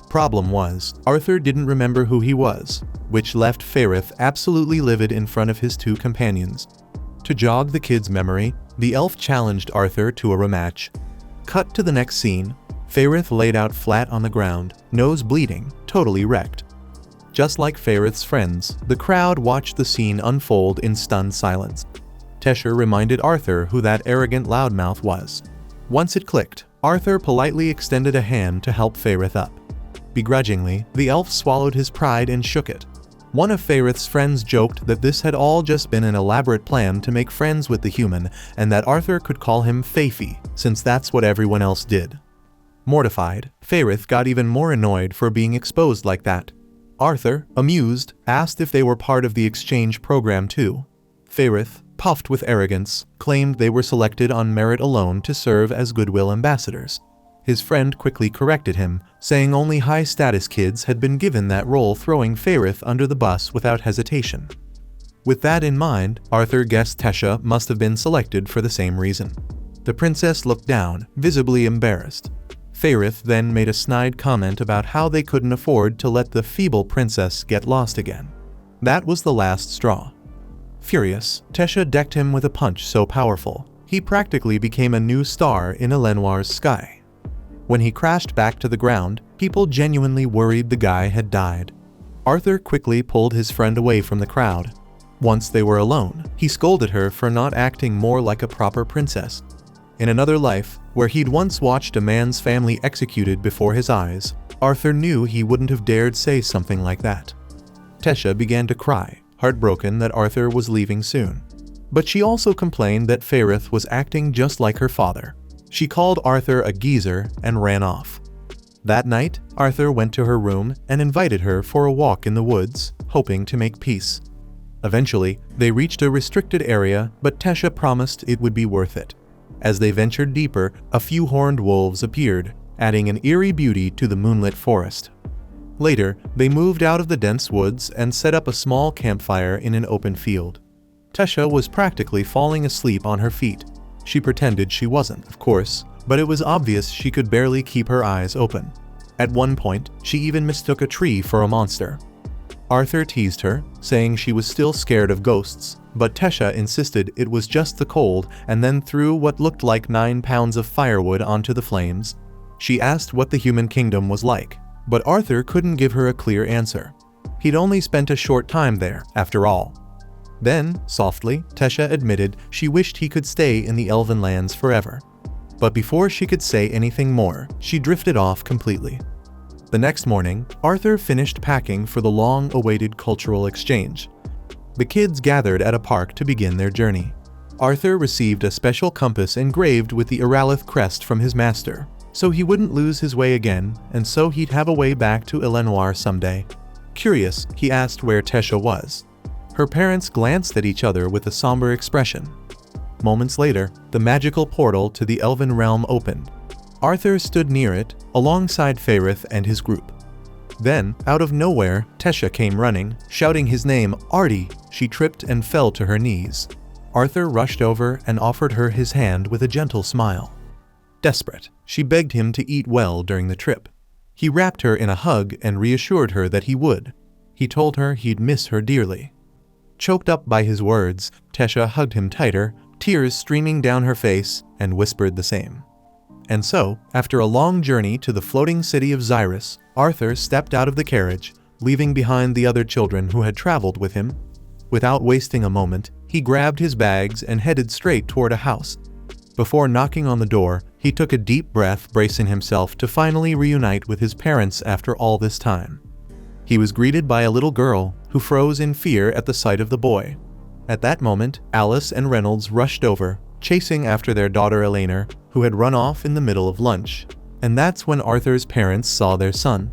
Problem was, Arthur didn't remember who he was, which left Faerith absolutely livid in front of his two companions. To jog the kid's memory, the elf challenged Arthur to a rematch. Cut to the next scene, Faerith laid out flat on the ground, nose bleeding, totally wrecked. Just like Faerith's friends, the crowd watched the scene unfold in stunned silence. Tesha reminded Arthur who that arrogant loudmouth was. Once it clicked, Arthur politely extended a hand to help Faerith up. Begrudgingly, the elf swallowed his pride and shook it. One of Faerith's friends joked that this had all just been an elaborate plan to make friends with the human, and that Arthur could call him Faefy, since that's what everyone else did. Mortified, Faerith got even more annoyed for being exposed like that. Arthur, amused, asked if they were part of the exchange program too. Faerith, puffed with arrogance, claimed they were selected on merit alone to serve as goodwill ambassadors. His friend quickly corrected him, saying only high-status kids had been given that role, throwing Faerith under the bus without hesitation. With that in mind, Arthur guessed Tesha must have been selected for the same reason. The princess looked down, visibly embarrassed. Faerith then made a snide comment about how they couldn't afford to let the feeble princess get lost again. That was the last straw. Furious, Tesha decked him with a punch so powerful, he practically became a new star in Elenoir's sky. When he crashed back to the ground, people genuinely worried the guy had died. Arthur quickly pulled his friend away from the crowd. Once they were alone, he scolded her for not acting more like a proper princess. In another life, where he'd once watched a man's family executed before his eyes, Arthur knew he wouldn't have dared say something like that. Tesha began to cry, heartbroken that Arthur was leaving soon. But she also complained that Faerith was acting just like her father. She called Arthur a geezer and ran off. That night, Arthur went to her room and invited her for a walk in the woods, hoping to make peace. Eventually, they reached a restricted area, but Tesha promised it would be worth it. As they ventured deeper, a few horned wolves appeared, adding an eerie beauty to the moonlit forest. Later, they moved out of the dense woods and set up a small campfire in an open field. Tesha was practically falling asleep on her feet. She pretended she wasn't, of course, but it was obvious she could barely keep her eyes open. At one point, she even mistook a tree for a monster. Arthur teased her, saying she was still scared of ghosts, but Tesha insisted it was just the cold and then threw what looked like 9 pounds of firewood onto the flames. She asked what the human kingdom was like, but Arthur couldn't give her a clear answer. He'd only spent a short time there, after all. Then, softly, Tesha admitted she wished he could stay in the Elven lands forever. But before she could say anything more, she drifted off completely. The next morning, Arthur finished packing for the long-awaited cultural exchange. The kids gathered at a park to begin their journey. Arthur received a special compass engraved with the Aralith crest from his master, so he wouldn't lose his way again, and so he'd have a way back to Elenoir someday. Curious, he asked where Tesha was. Her parents glanced at each other with a somber expression. Moments later, the magical portal to the Elven realm opened. Arthur stood near it, alongside Faerith and his group. Then, out of nowhere, Tesha came running, shouting his name, Artie. She tripped and fell to her knees. Arthur rushed over and offered her his hand with a gentle smile. Desperate, she begged him to eat well during the trip. He wrapped her in a hug and reassured her that he would. He told her he'd miss her dearly. Choked up by his words, Tesha hugged him tighter, tears streaming down her face, and whispered the same. And so, after a long journey to the floating city of Xyrus, Arthur stepped out of the carriage, leaving behind the other children who had traveled with him. Without wasting a moment, he grabbed his bags and headed straight toward a house. Before knocking on the door, he took a deep breath, bracing himself to finally reunite with his parents after all this time. He was greeted by a little girl, who froze in fear at the sight of the boy. At that moment, Alice and Reynolds rushed over, chasing after their daughter Eleanor, who had run off in the middle of lunch. And that's when Arthur's parents saw their son.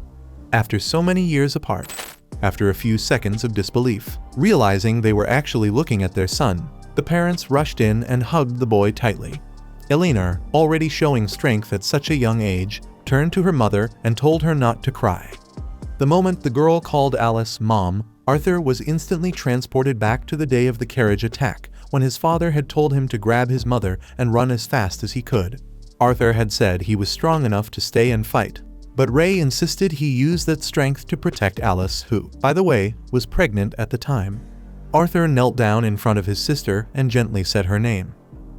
After so many years apart, after a few seconds of disbelief, realizing they were actually looking at their son, the parents rushed in and hugged the boy tightly. Eleanor, already showing strength at such a young age, turned to her mother and told her not to cry. The moment the girl called Alice Mom, Arthur was instantly transported back to the day of the carriage attack, when his father had told him to grab his mother and run as fast as he could. Arthur had said he was strong enough to stay and fight, but Ray insisted he use that strength to protect Alice, who, by the way, was pregnant at the time. Arthur knelt down in front of his sister and gently said her name.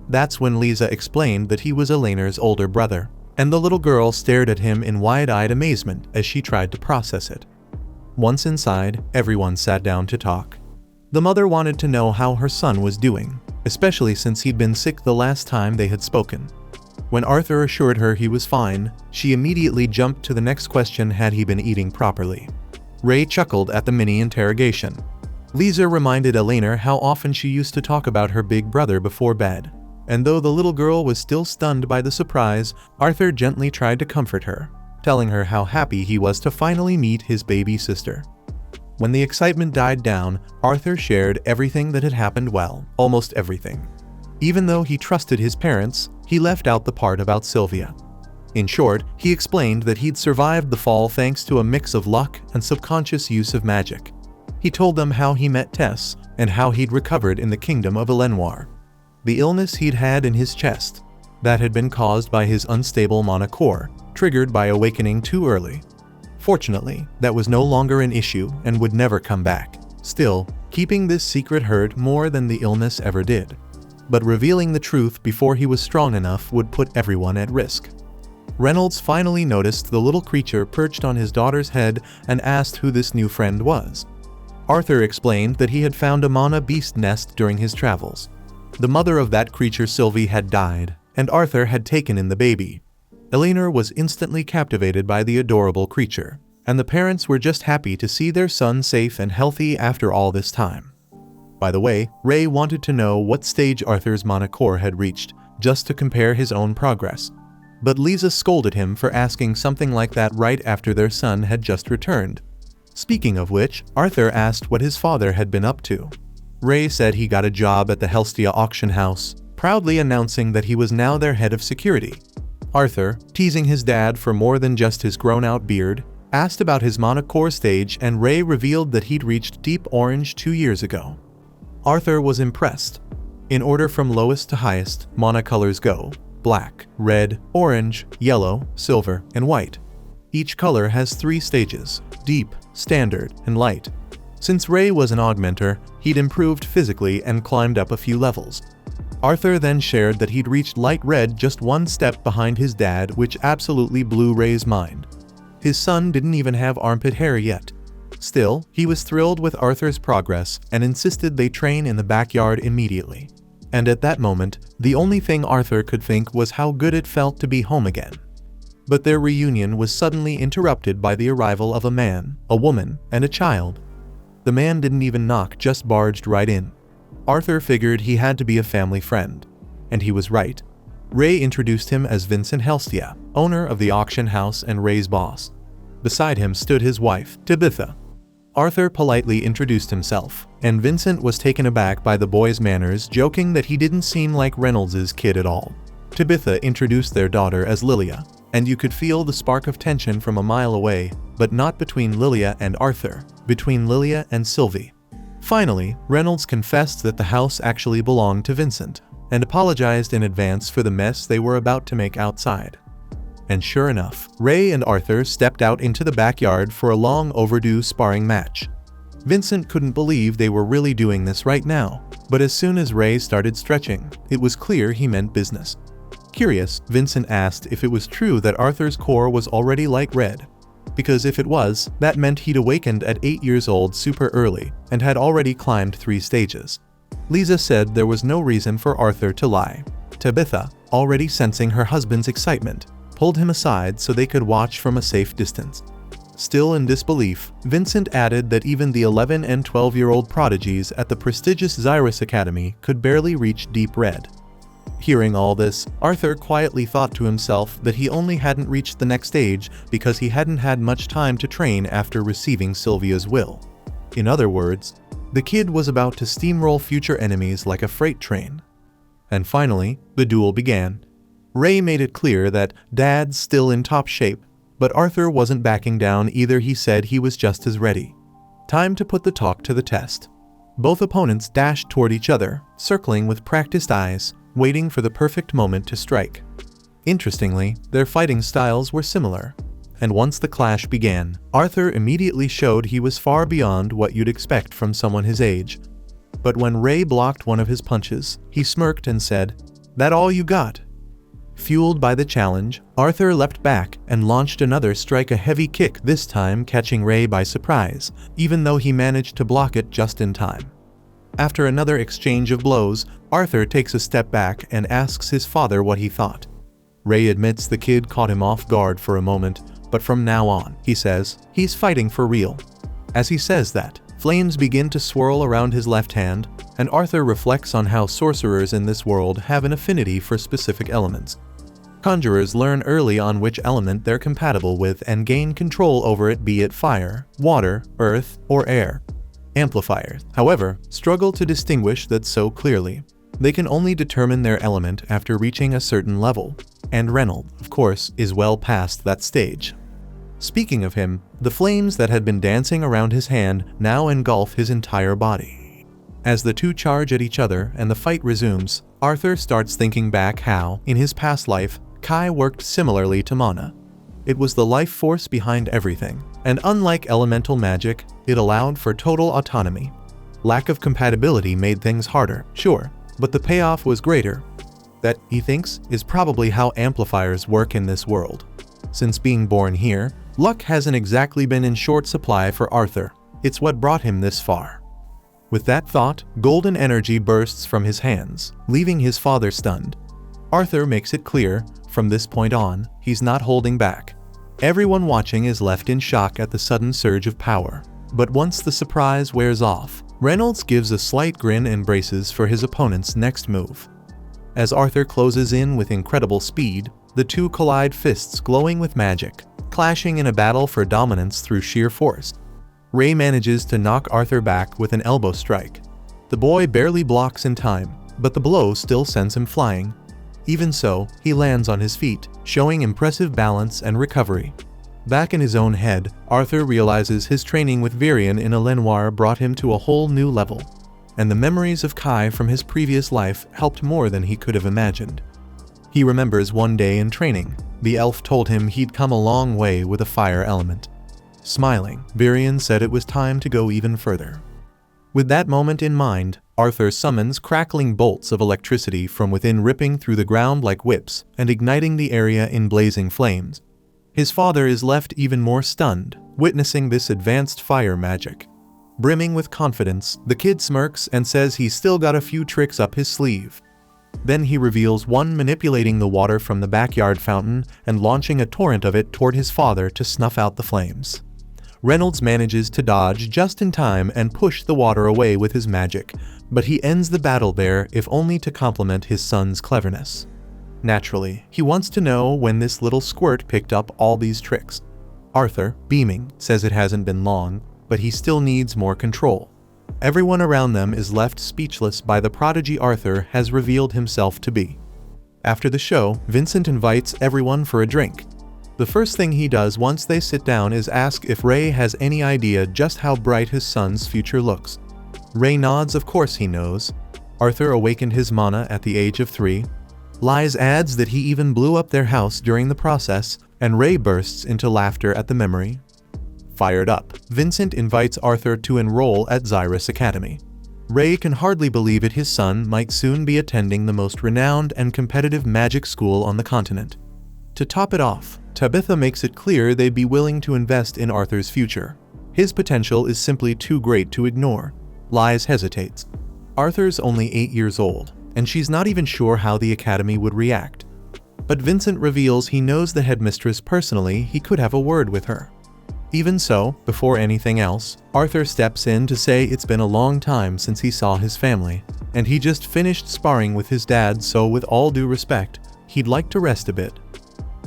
That's when Lisa explained that he was Eleanor's older brother, and the little girl stared at him in wide-eyed amazement as she tried to process it. Once inside, everyone sat down to talk. The mother wanted to know how her son was doing, especially since he'd been sick the last time they had spoken. When Arthur assured her he was fine, she immediately jumped to the next question: had he been eating properly? Ray chuckled at the mini interrogation. Lisa reminded Eleanor how often she used to talk about her big brother before bed. And though the little girl was still stunned by the surprise, Arthur gently tried to comfort her, telling her how happy he was to finally meet his baby sister. When the excitement died down, Arthur shared everything that had happened. Well, almost everything. Even though he trusted his parents, he left out the part about Sylvia. In short, he explained that he'd survived the fall thanks to a mix of luck and subconscious use of magic. He told them how he met Tess, and how he'd recovered in the kingdom of Elenoir. The illness he'd had in his chest, that had been caused by his unstable mana core, triggered by awakening too early. Fortunately, that was no longer an issue and would never come back. Still, keeping this secret hurt more than the illness ever did. But revealing the truth before he was strong enough would put everyone at risk. Reynolds finally noticed the little creature perched on his daughter's head and asked who this new friend was. Arthur explained that he had found a mana beast nest during his travels. The mother of that creature, Sylvie, had died, and Arthur had taken in the baby. Eleanor was instantly captivated by the adorable creature, and the parents were just happy to see their son safe and healthy after all this time. By the way, Ray wanted to know what stage Arthur's mana core had reached, just to compare his own progress. But Lisa scolded him for asking something like that right after their son had just returned. Speaking of which, Arthur asked what his father had been up to. Ray said he got a job at the Helstia auction house, proudly announcing that he was now their head of security. Arthur, teasing his dad for more than just his grown-out beard, asked about his mana core stage, and Ray revealed that he'd reached Deep Orange 2 years ago. Arthur was impressed. In order from lowest to highest, mana colors go: black, red, orange, yellow, silver, and white. Each color has 3 stages: deep, standard, and light. Since Ray was an augmenter, he'd improved physically and climbed up a few levels. Arthur then shared that he'd reached light red just 1 step behind his dad, which absolutely blew Ray's mind. His son didn't even have armpit hair yet. Still, he was thrilled with Arthur's progress and insisted they train in the backyard immediately. And at that moment, the only thing Arthur could think was how good it felt to be home again. But their reunion was suddenly interrupted by the arrival of a man, a woman, and a child. The man didn't even knock, just barged right in. Arthur figured he had to be a family friend. And he was right. Ray introduced him as Vincent Helstia, owner of the auction house and Ray's boss. Beside him stood his wife, Tabitha. Arthur politely introduced himself, and Vincent was taken aback by the boy's manners, joking that he didn't seem like Reynolds' kid at all. Tabitha introduced their daughter as Lilia, and you could feel the spark of tension from a mile away, but not between Lilia and Arthur, between Lilia and Sylvie. Finally, Reynolds confessed that the house actually belonged to Vincent, and apologized in advance for the mess they were about to make outside. And sure enough, Ray and Arthur stepped out into the backyard for a long overdue sparring match. Vincent couldn't believe they were really doing this right now, but as soon as Ray started stretching, it was clear he meant business. Curious, Vincent asked if it was true that Arthur's core was already light red. Because if it was, that meant he'd awakened at 8 years old super early, and had already climbed 3 stages. Lisa said there was no reason for Arthur to lie. Tabitha, already sensing her husband's excitement, pulled him aside so they could watch from a safe distance. Still in disbelief, Vincent added that even the 11 and 12-year-old prodigies at the prestigious Xyrus Academy could barely reach deep red. Hearing all this, Arthur quietly thought to himself that he only hadn't reached the next stage because he hadn't had much time to train after receiving Sylvia's will. In other words, the kid was about to steamroll future enemies like a freight train. And finally, the duel began. Ray made it clear that Dad's still in top shape, but Arthur wasn't backing down either. He said he was just as ready. Time to put the talk to the test. Both opponents dashed toward each other, circling with practiced eyes, waiting for the perfect moment to strike. Interestingly, their fighting styles were similar, and once the clash began, Arthur immediately showed he was far beyond what you'd expect from someone his age. But when Ray blocked one of his punches, he smirked and said, "That all you got?" Fueled by the challenge, Arthur leapt back and launched another strike, a heavy kick, this time catching Ray by surprise, even though he managed to block it just in time. After another exchange of blows, Arthur takes a step back and asks his father what he thought. Ray admits the kid caught him off guard for a moment, but from now on, he says, he's fighting for real. As he says that, flames begin to swirl around his left hand, and Arthur reflects on how sorcerers in this world have an affinity for specific elements. Conjurers learn early on which element they're compatible with and gain control over it, be it fire, water, earth, or air. Amplifiers, however, struggle to distinguish that so clearly. They can only determine their element after reaching a certain level, and Reynolds, of course, is well past that stage. Speaking of him, the flames that had been dancing around his hand now engulf his entire body. As the two charge at each other and the fight resumes, Arthur starts thinking back how, in his past life, Kai worked similarly to Mana. It was the life force behind everything, and unlike elemental magic, it allowed for total autonomy. Lack of compatibility made things harder, sure, but the payoff was greater. That, he thinks, is probably how amplifiers work in this world. Since being born here, luck hasn't exactly been in short supply for Arthur. It's what brought him this far. With that thought, golden energy bursts from his hands, leaving his father stunned. Arthur makes it clear, from this point on, he's not holding back. Everyone watching is left in shock at the sudden surge of power. But once the surprise wears off, Reynolds gives a slight grin and braces for his opponent's next move. As Arthur closes in with incredible speed, the two collide, fists glowing with magic, clashing in a battle for dominance through sheer force. Ray manages to knock Arthur back with an elbow strike. The boy barely blocks in time, but the blow still sends him flying. Even so, he lands on his feet, showing impressive balance and recovery. Back in his own head, Arthur realizes his training with Virion in a Lenoir brought him to a whole new level, and the memories of Kai from his previous life helped more than he could have imagined. He remembers one day in training, the elf told him he'd come a long way with a fire element. Smiling, Virion said it was time to go even further. With that moment in mind, Arthur summons crackling bolts of electricity from within, ripping through the ground like whips and igniting the area in blazing flames. His father is left even more stunned, witnessing this advanced fire magic. Brimming with confidence, the kid smirks and says he's still got a few tricks up his sleeve. Then he reveals one, manipulating the water from the backyard fountain and launching a torrent of it toward his father to snuff out the flames. Reynolds manages to dodge just in time and push the water away with his magic, but he ends the battle there, if only to compliment his son's cleverness. Naturally, he wants to know when this little squirt picked up all these tricks. Arthur, beaming, says it hasn't been long, but he still needs more control. Everyone around them is left speechless by the prodigy Arthur has revealed himself to be. After the show, Vincent invites everyone for a drink. The first thing he does once they sit down is ask if Ray has any idea just how bright his son's future looks. Ray nods, of course he knows. Arthur awakened his mana at the age of 3. Lies adds that he even blew up their house during the process, and Ray bursts into laughter at the memory. Fired up, Vincent invites Arthur to enroll at Xyrus Academy. Ray can hardly believe it, his son might soon be attending the most renowned and competitive magic school on the continent. To top it off, Tabitha makes it clear they'd be willing to invest in Arthur's future. His potential is simply too great to ignore. Lies hesitates. Arthur's only 8 years old, and she's not even sure how the academy would react. But Vincent reveals he knows the headmistress personally. He could have a word with her. Even so, before anything else, Arthur steps in to say it's been a long time since he saw his family, and he just finished sparring with his dad, so with all due respect, he'd like to rest a bit.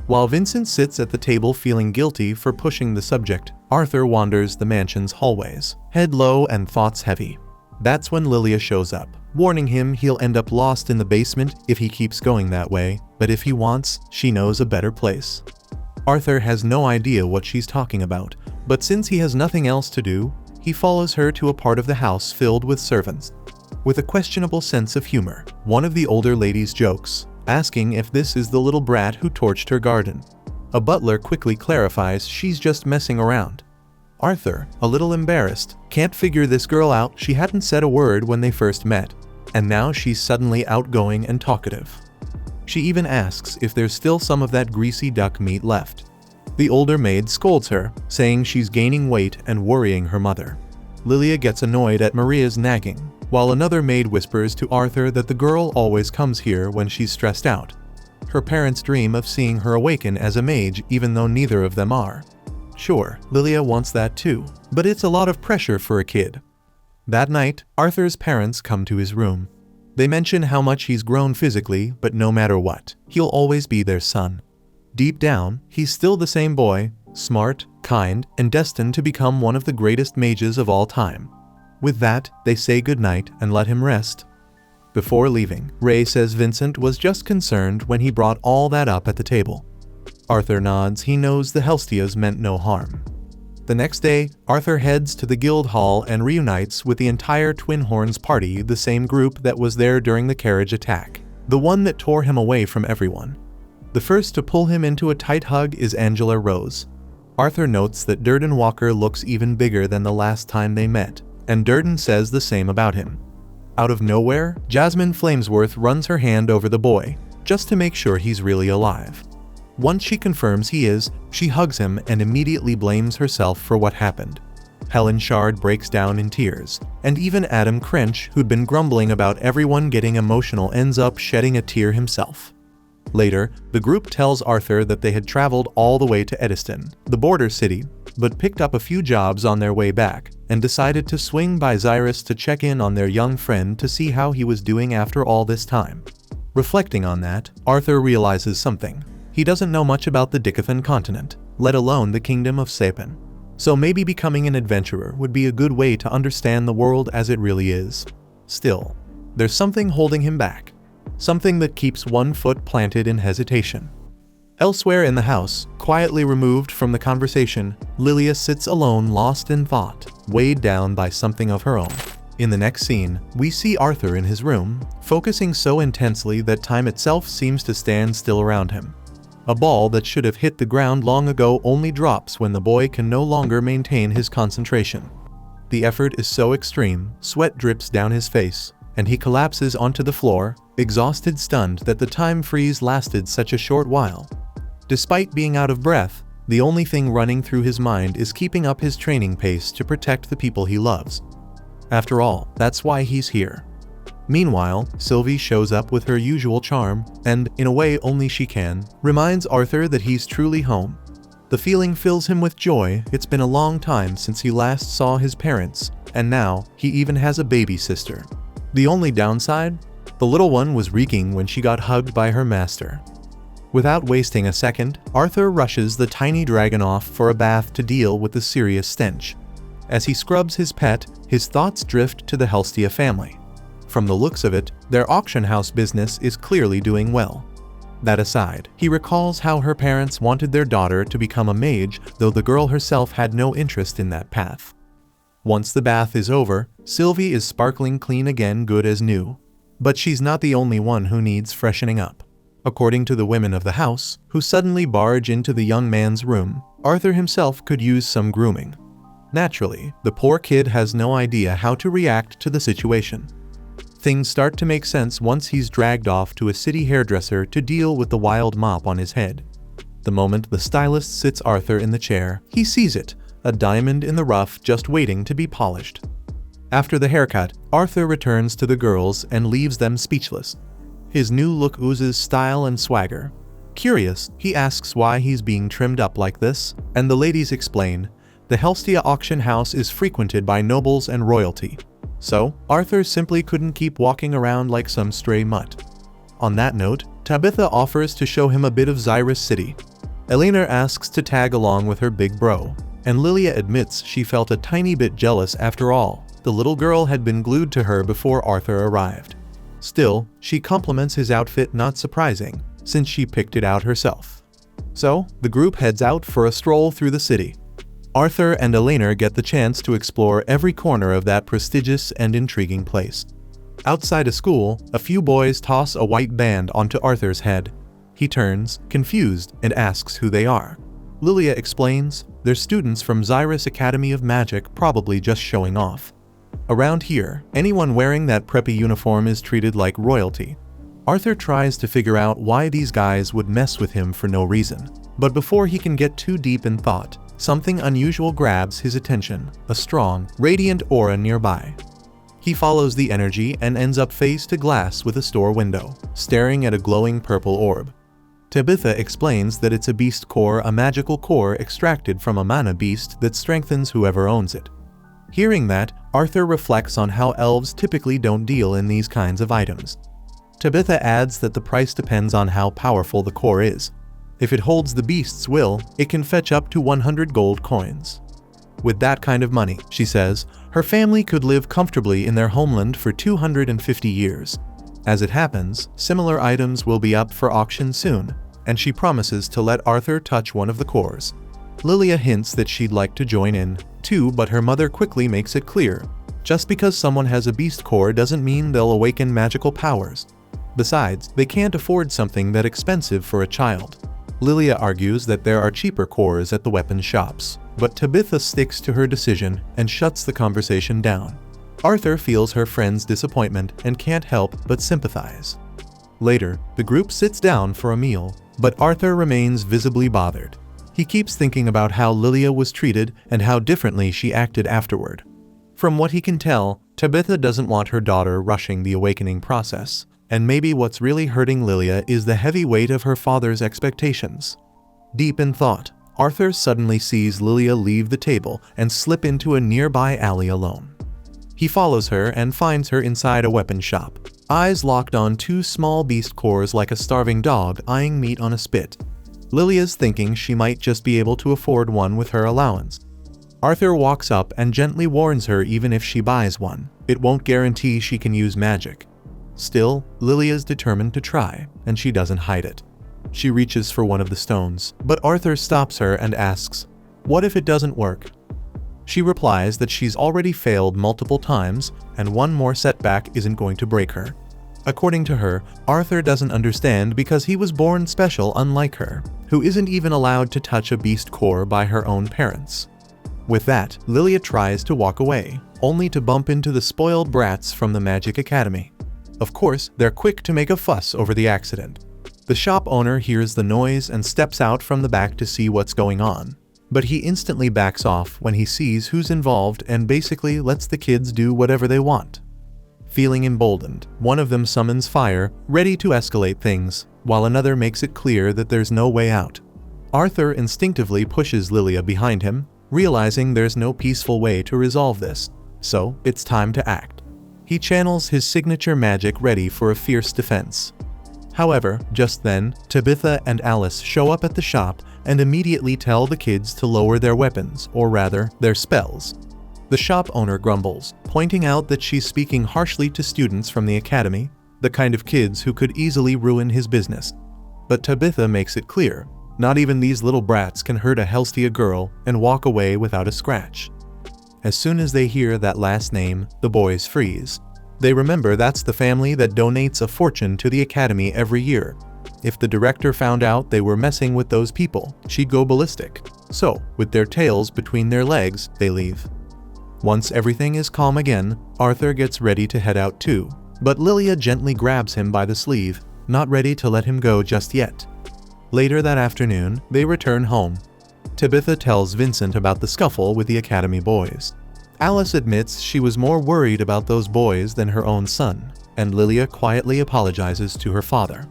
While Vincent sits at the table feeling guilty for pushing the subject, Arthur wanders the mansion's hallways, head low and thoughts heavy. That's when Lilia shows up, warning him he'll end up lost in the basement if he keeps going that way, but if he wants, she knows a better place. Arthur has no idea what she's talking about, but since he has nothing else to do, he follows her to a part of the house filled with servants. With a questionable sense of humor, one of the older ladies jokes, asking if this is the little brat who torched her garden. A butler quickly clarifies she's just messing around. Arthur, a little embarrassed, can't figure this girl out. She hadn't said a word when they first met, and now she's suddenly outgoing and talkative. She even asks if there's still some of that greasy duck meat left. The older maid scolds her, saying she's gaining weight and worrying her mother. Lilia gets annoyed at Maria's nagging, while another maid whispers to Arthur that the girl always comes here when she's stressed out. Her parents dream of seeing her awaken as a mage, even though neither of them are. Sure, Lilia wants that too, but it's a lot of pressure for a kid. That night, Arthur's parents come to his room. They mention how much he's grown physically, but no matter what, he'll always be their son. Deep down, he's still the same boy, smart, kind, and destined to become one of the greatest mages of all time. With that, they say goodnight and let him rest. Before leaving, Ray says Vincent was just concerned when he brought all that up at the table. Arthur nods. He knows the Helstias meant no harm. The next day, Arthur heads to the guild hall and reunites with the entire Twin Horns party, the same group that was there during the carriage attack, the one that tore him away from everyone. The first to pull him into a tight hug is Angela Rose. Arthur notes that Durden Walker looks even bigger than the last time they met, and Durden says the same about him. Out of nowhere, Jasmine Flamesworth runs her hand over the boy, just to make sure he's really alive. Once she confirms he is, she hugs him and immediately blames herself for what happened. Helen Shard breaks down in tears, and even Adam Crench, who'd been grumbling about everyone getting emotional, ends up shedding a tear himself. Later, the group tells Arthur that they had traveled all the way to Ediston, the border city, but picked up a few jobs on their way back, and decided to swing by Xyrus to check in on their young friend to see how he was doing after all this time. Reflecting on that, Arthur realizes something. He doesn't know much about the Dicathan continent, let alone the kingdom of Sapin. So maybe becoming an adventurer would be a good way to understand the world as it really is. Still, there's something holding him back. Something that keeps one foot planted in hesitation. Elsewhere in the house, quietly removed from the conversation, Lilia sits alone, lost in thought, weighed down by something of her own. In the next scene, we see Arthur in his room, focusing so intensely that time itself seems to stand still around him. A ball that should have hit the ground long ago only drops when the boy can no longer maintain his concentration. The effort is so extreme, sweat drips down his face, and he collapses onto the floor, exhausted, stunned that the time freeze lasted such a short while. Despite being out of breath, the only thing running through his mind is keeping up his training pace to protect the people he loves. After all, that's why he's here. Meanwhile, Sylvie shows up with her usual charm, and, in a way only she can, reminds Arthur that he's truly home. The feeling fills him with joy. It's been a long time since he last saw his parents, and now, he even has a baby sister. The only downside? The little one was reeking when she got hugged by her master. Without wasting a second, Arthur rushes the tiny dragon off for a bath to deal with the serious stench. As he scrubs his pet, his thoughts drift to the Helstia family. From the looks of it, their auction house business is clearly doing well. That aside, he recalls how her parents wanted their daughter to become a mage, though the girl herself had no interest in that path. Once the bath is over, Sylvie is sparkling clean again, good as new. But she's not the only one who needs freshening up. According to the women of the house, who suddenly barge into the young man's room, Arthur himself could use some grooming. Naturally, the poor kid has no idea how to react to the situation. Things start to make sense once he's dragged off to a city hairdresser to deal with the wild mop on his head. The moment the stylist sits Arthur in the chair, he sees it, a diamond in the rough just waiting to be polished. After the haircut, Arthur returns to the girls and leaves them speechless. His new look oozes style and swagger. Curious, he asks why he's being trimmed up like this, and the ladies explain, the Helstia auction house is frequented by nobles and royalty. So, Arthur simply couldn't keep walking around like some stray mutt. On that note, Tabitha offers to show him a bit of Xyrus City. Elena asks to tag along with her big bro, and Lilia admits she felt a tiny bit jealous after all. The little girl had been glued to her before Arthur arrived. Still, she compliments his outfit, not surprising, since she picked it out herself. So, the group heads out for a stroll through the city. Arthur and Elena get the chance to explore every corner of that prestigious and intriguing place. Outside a school, a few boys toss a white band onto Arthur's head. He turns, confused, and asks who they are. Lilia explains, they're students from Xyrus Academy of Magic, probably just showing off. Around here, anyone wearing that preppy uniform is treated like royalty. Arthur tries to figure out why these guys would mess with him for no reason. But before he can get too deep in thought, something unusual grabs his attention, a strong, radiant aura nearby. He follows the energy and ends up face to glass with a store window, staring at a glowing purple orb. Tabitha explains that it's a beast core, a magical core extracted from a mana beast that strengthens whoever owns it. Hearing that, Arthur reflects on how elves typically don't deal in these kinds of items. Tabitha adds that the price depends on how powerful the core is. If it holds the beast's will, it can fetch up to 100 gold coins. With that kind of money, she says, her family could live comfortably in their homeland for 250 years. As it happens, similar items will be up for auction soon, and she promises to let Arthur touch one of the cores. Lilia hints that she'd like to join in, too, but her mother quickly makes it clear. Just because someone has a beast core doesn't mean they'll awaken magical powers. Besides, they can't afford something that expensive for a child. Lilia argues that there are cheaper cores at the weapons shops, but Tabitha sticks to her decision and shuts the conversation down. Arthur feels her friend's disappointment and can't help but sympathize. Later, the group sits down for a meal, but Arthur remains visibly bothered. He keeps thinking about how Lilia was treated and how differently she acted afterward. From what he can tell, Tabitha doesn't want her daughter rushing the awakening process, and maybe what's really hurting Lilia is the heavy weight of her father's expectations. Deep in thought, Arthur suddenly sees Lilia leave the table and slip into a nearby alley alone. He follows her and finds her inside a weapon shop, eyes locked on two small beast cores like a starving dog eyeing meat on a spit. Lilia's thinking she might just be able to afford one with her allowance. Arthur walks up and gently warns her even if she buys one, it won't guarantee she can use magic. Still, Lilia's determined to try, and she doesn't hide it. She reaches for one of the stones, but Arthur stops her and asks, "What if it doesn't work?" She replies that she's already failed multiple times, and one more setback isn't going to break her. According to her, Arthur doesn't understand because he was born special unlike her, who isn't even allowed to touch a beast core by her own parents. With that, Lilia tries to walk away, only to bump into the spoiled brats from the Magic Academy. Of course, they're quick to make a fuss over the accident. The shop owner hears the noise and steps out from the back to see what's going on. But he instantly backs off when he sees who's involved and basically lets the kids do whatever they want. Feeling emboldened, one of them summons fire, ready to escalate things, while another makes it clear that there's no way out. Arthur instinctively pushes Lilia behind him, realizing there's no peaceful way to resolve this, so it's time to act. He channels his signature magic ready for a fierce defense. However, just then, Tabitha and Alice show up at the shop and immediately tell the kids to lower their weapons, or rather, their spells. The shop owner grumbles, pointing out that she's speaking harshly to students from the academy, the kind of kids who could easily ruin his business. But Tabitha makes it clear, not even these little brats can hurt a Helstia girl and walk away without a scratch. As soon as they hear that last name, the boys freeze. They remember that's the family that donates a fortune to the academy every year. If the director found out they were messing with those people, she'd go ballistic. So, with their tails between their legs, they leave. Once everything is calm again, Arthur gets ready to head out too, but Lilia gently grabs him by the sleeve, not ready to let him go just yet. Later that afternoon, they return home. Tabitha tells Vincent about the scuffle with the academy boys. Alice admits she was more worried about those boys than her own son, and Lilia quietly apologizes to her father.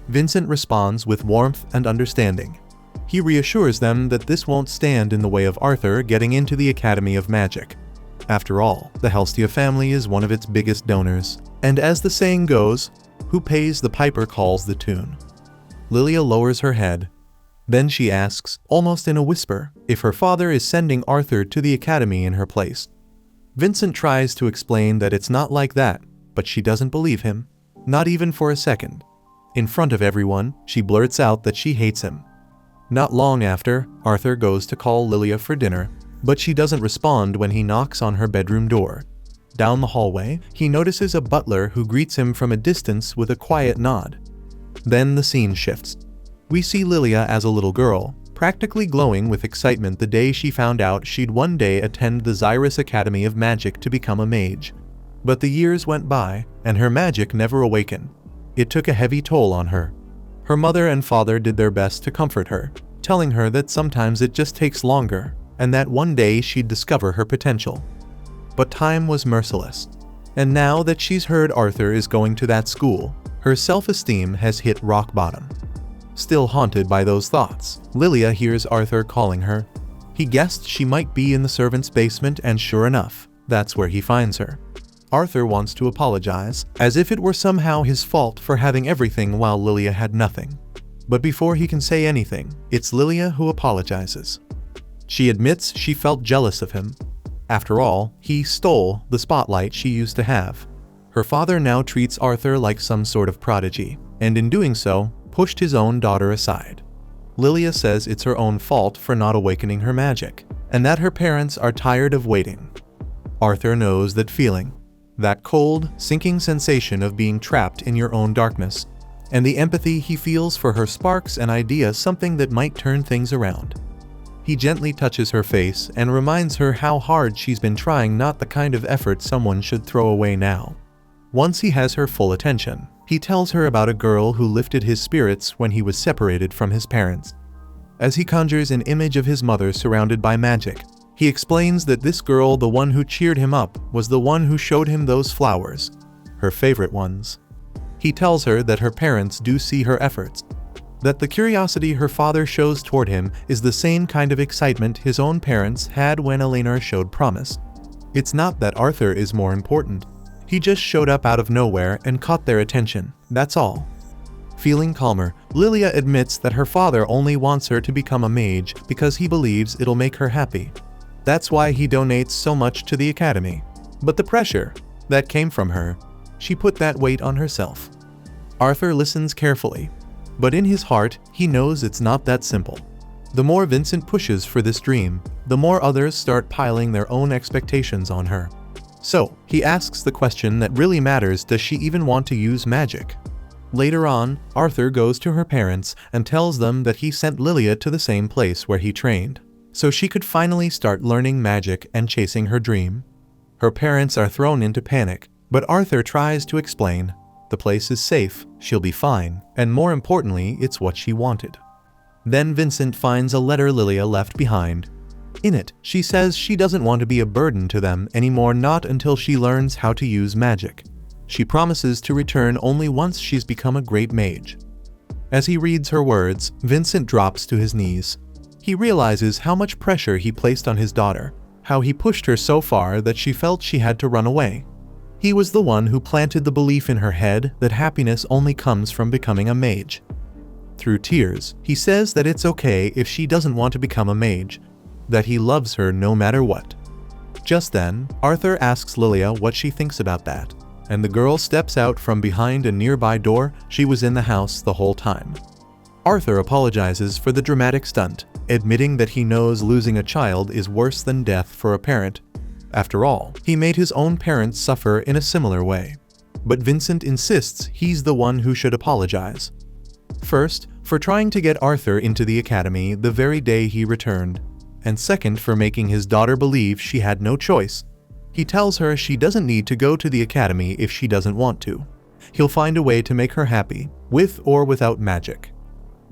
Vincent responds with warmth and understanding. He reassures them that this won't stand in the way of Arthur getting into the Academy of Magic. After all, the Helstia family is one of its biggest donors, and as the saying goes, who pays the piper calls the tune. Lilia lowers her head. Then she asks, almost in a whisper, if her father is sending Arthur to the academy in her place. Vincent tries to explain that it's not like that, but she doesn't believe him, not even for a second. In front of everyone, she blurts out that she hates him. Not long after, Arthur goes to call Lilia for dinner, but she doesn't respond when he knocks on her bedroom door. Down the hallway, he notices a butler who greets him from a distance with a quiet nod. Then the scene shifts. We see Lilia as a little girl, practically glowing with excitement the day she found out she'd one day attend the Xyrus Academy of Magic to become a mage. But the years went by, and her magic never awakened. It took a heavy toll on her. Her mother and father did their best to comfort her, telling her that sometimes it just takes longer, and that one day she'd discover her potential. But time was merciless. And now that she's heard Arthur is going to that school, her self-esteem has hit rock bottom. Still haunted by those thoughts, Lilia hears Arthur calling her. He guessed she might be in the servants' basement, and sure enough, that's where he finds her. Arthur wants to apologize, as if it were somehow his fault for having everything while Lilia had nothing. But before he can say anything, it's Lilia who apologizes. She admits she felt jealous of him. After all, he stole the spotlight she used to have. Her father now treats Arthur like some sort of prodigy, and in doing so, pushed his own daughter aside. Lilia says it's her own fault for not awakening her magic, and that her parents are tired of waiting. Arthur knows that feeling. That cold, sinking sensation of being trapped in your own darkness, and the empathy he feels for her sparks an idea something that might turn things around. He gently touches her face and reminds her how hard she's been trying, not the kind of effort someone should throw away now. Once he has her full attention, he tells her about a girl who lifted his spirits when he was separated from his parents. As he conjures an image of his mother surrounded by magic, he explains that this girl, the one who cheered him up, was the one who showed him those flowers, her favorite ones. He tells her that her parents do see her efforts, that the curiosity her father shows toward him is the same kind of excitement his own parents had when Eleanor showed promise. It's not that Arthur is more important. He just showed up out of nowhere and caught their attention, that's all. Feeling calmer, Lilia admits that her father only wants her to become a mage because he believes it'll make her happy. That's why he donates so much to the academy. But the pressure that came from her, she put that weight on herself. Arthur listens carefully, but in his heart, he knows it's not that simple. The more Vincent pushes for this dream, the more others start piling their own expectations on her. So, he asks the question that really matters: does she even want to use magic? Later on, Arthur goes to her parents and tells them that he sent Lilia to the same place where he trained, so she could finally start learning magic and chasing her dream. Her parents are thrown into panic, but Arthur tries to explain. The place is safe, she'll be fine, and more importantly, it's what she wanted. Then Vincent finds a letter Lilia left behind. In it, she says she doesn't want to be a burden to them anymore, not until she learns how to use magic. She promises to return only once she's become a great mage. As he reads her words, Vincent drops to his knees. He realizes how much pressure he placed on his daughter, how he pushed her so far that she felt she had to run away. He was the one who planted the belief in her head that happiness only comes from becoming a mage. Through tears, he says that it's okay if she doesn't want to become a mage, that he loves her no matter what. Just then, Arthur asks Lilia what she thinks about that, and the girl steps out from behind a nearby door. She was in the house the whole time. Arthur apologizes for the dramatic stunt, admitting that he knows losing a child is worse than death for a parent. After all, he made his own parents suffer in a similar way. But Vincent insists he's the one who should apologize. First, for trying to get Arthur into the academy the very day he returned, and second, for making his daughter believe she had no choice. He tells her she doesn't need to go to the academy if she doesn't want to. He'll find a way to make her happy, with or without magic.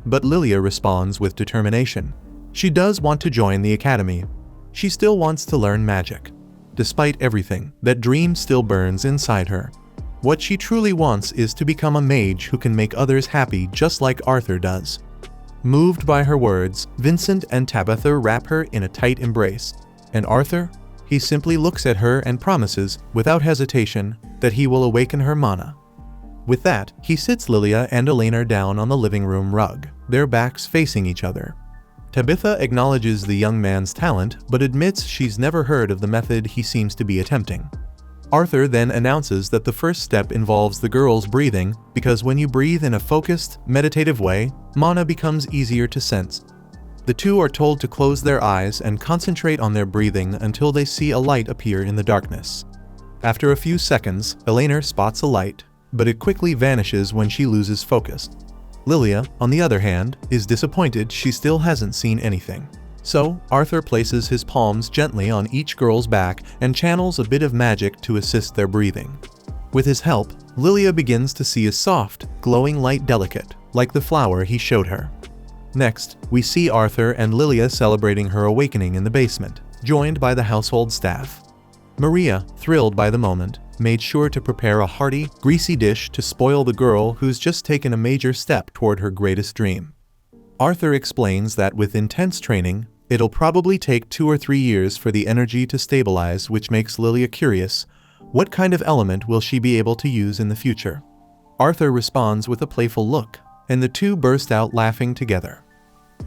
But Lilia responds with determination. She does want to join the academy. She still wants to learn magic. Despite everything, that dream still burns inside her. What she truly wants is to become a mage who can make others happy just like Arthur does. Moved by her words, Vincent and Tabitha wrap her in a tight embrace. And Arthur? He simply looks at her and promises, without hesitation, that he will awaken her mana. With that, he sits Lilia and Elena down on the living room rug, their backs facing each other. Tabitha acknowledges the young man's talent, but admits she's never heard of the method he seems to be attempting. Arthur then announces that the first step involves the girl's breathing, because when you breathe in a focused, meditative way, mana becomes easier to sense. The two are told to close their eyes and concentrate on their breathing until they see a light appear in the darkness. After a few seconds, Elena spots a light, but it quickly vanishes when she loses focus. Lilia, on the other hand, is disappointed she still hasn't seen anything. So, Arthur places his palms gently on each girl's back and channels a bit of magic to assist their breathing. With his help, Lilia begins to see a soft, glowing light delicate, like the flower he showed her. Next, we see Arthur and Lilia celebrating her awakening in the basement, joined by the household staff. Maria, thrilled by the moment, made sure to prepare a hearty, greasy dish to spoil the girl who's just taken a major step toward her greatest dream. Arthur explains that with intense training, it'll probably take 2 or 3 years for the energy to stabilize, which makes Lilia curious. What kind of element will she be able to use in the future? Arthur responds with a playful look, and the two burst out laughing together.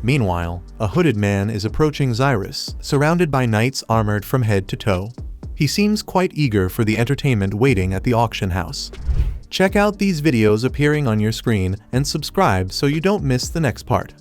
Meanwhile, a hooded man is approaching Xyrus, surrounded by knights armored from head to toe. He seems quite eager for the entertainment waiting at the auction house. Check out these videos appearing on your screen and subscribe so you don't miss the next part.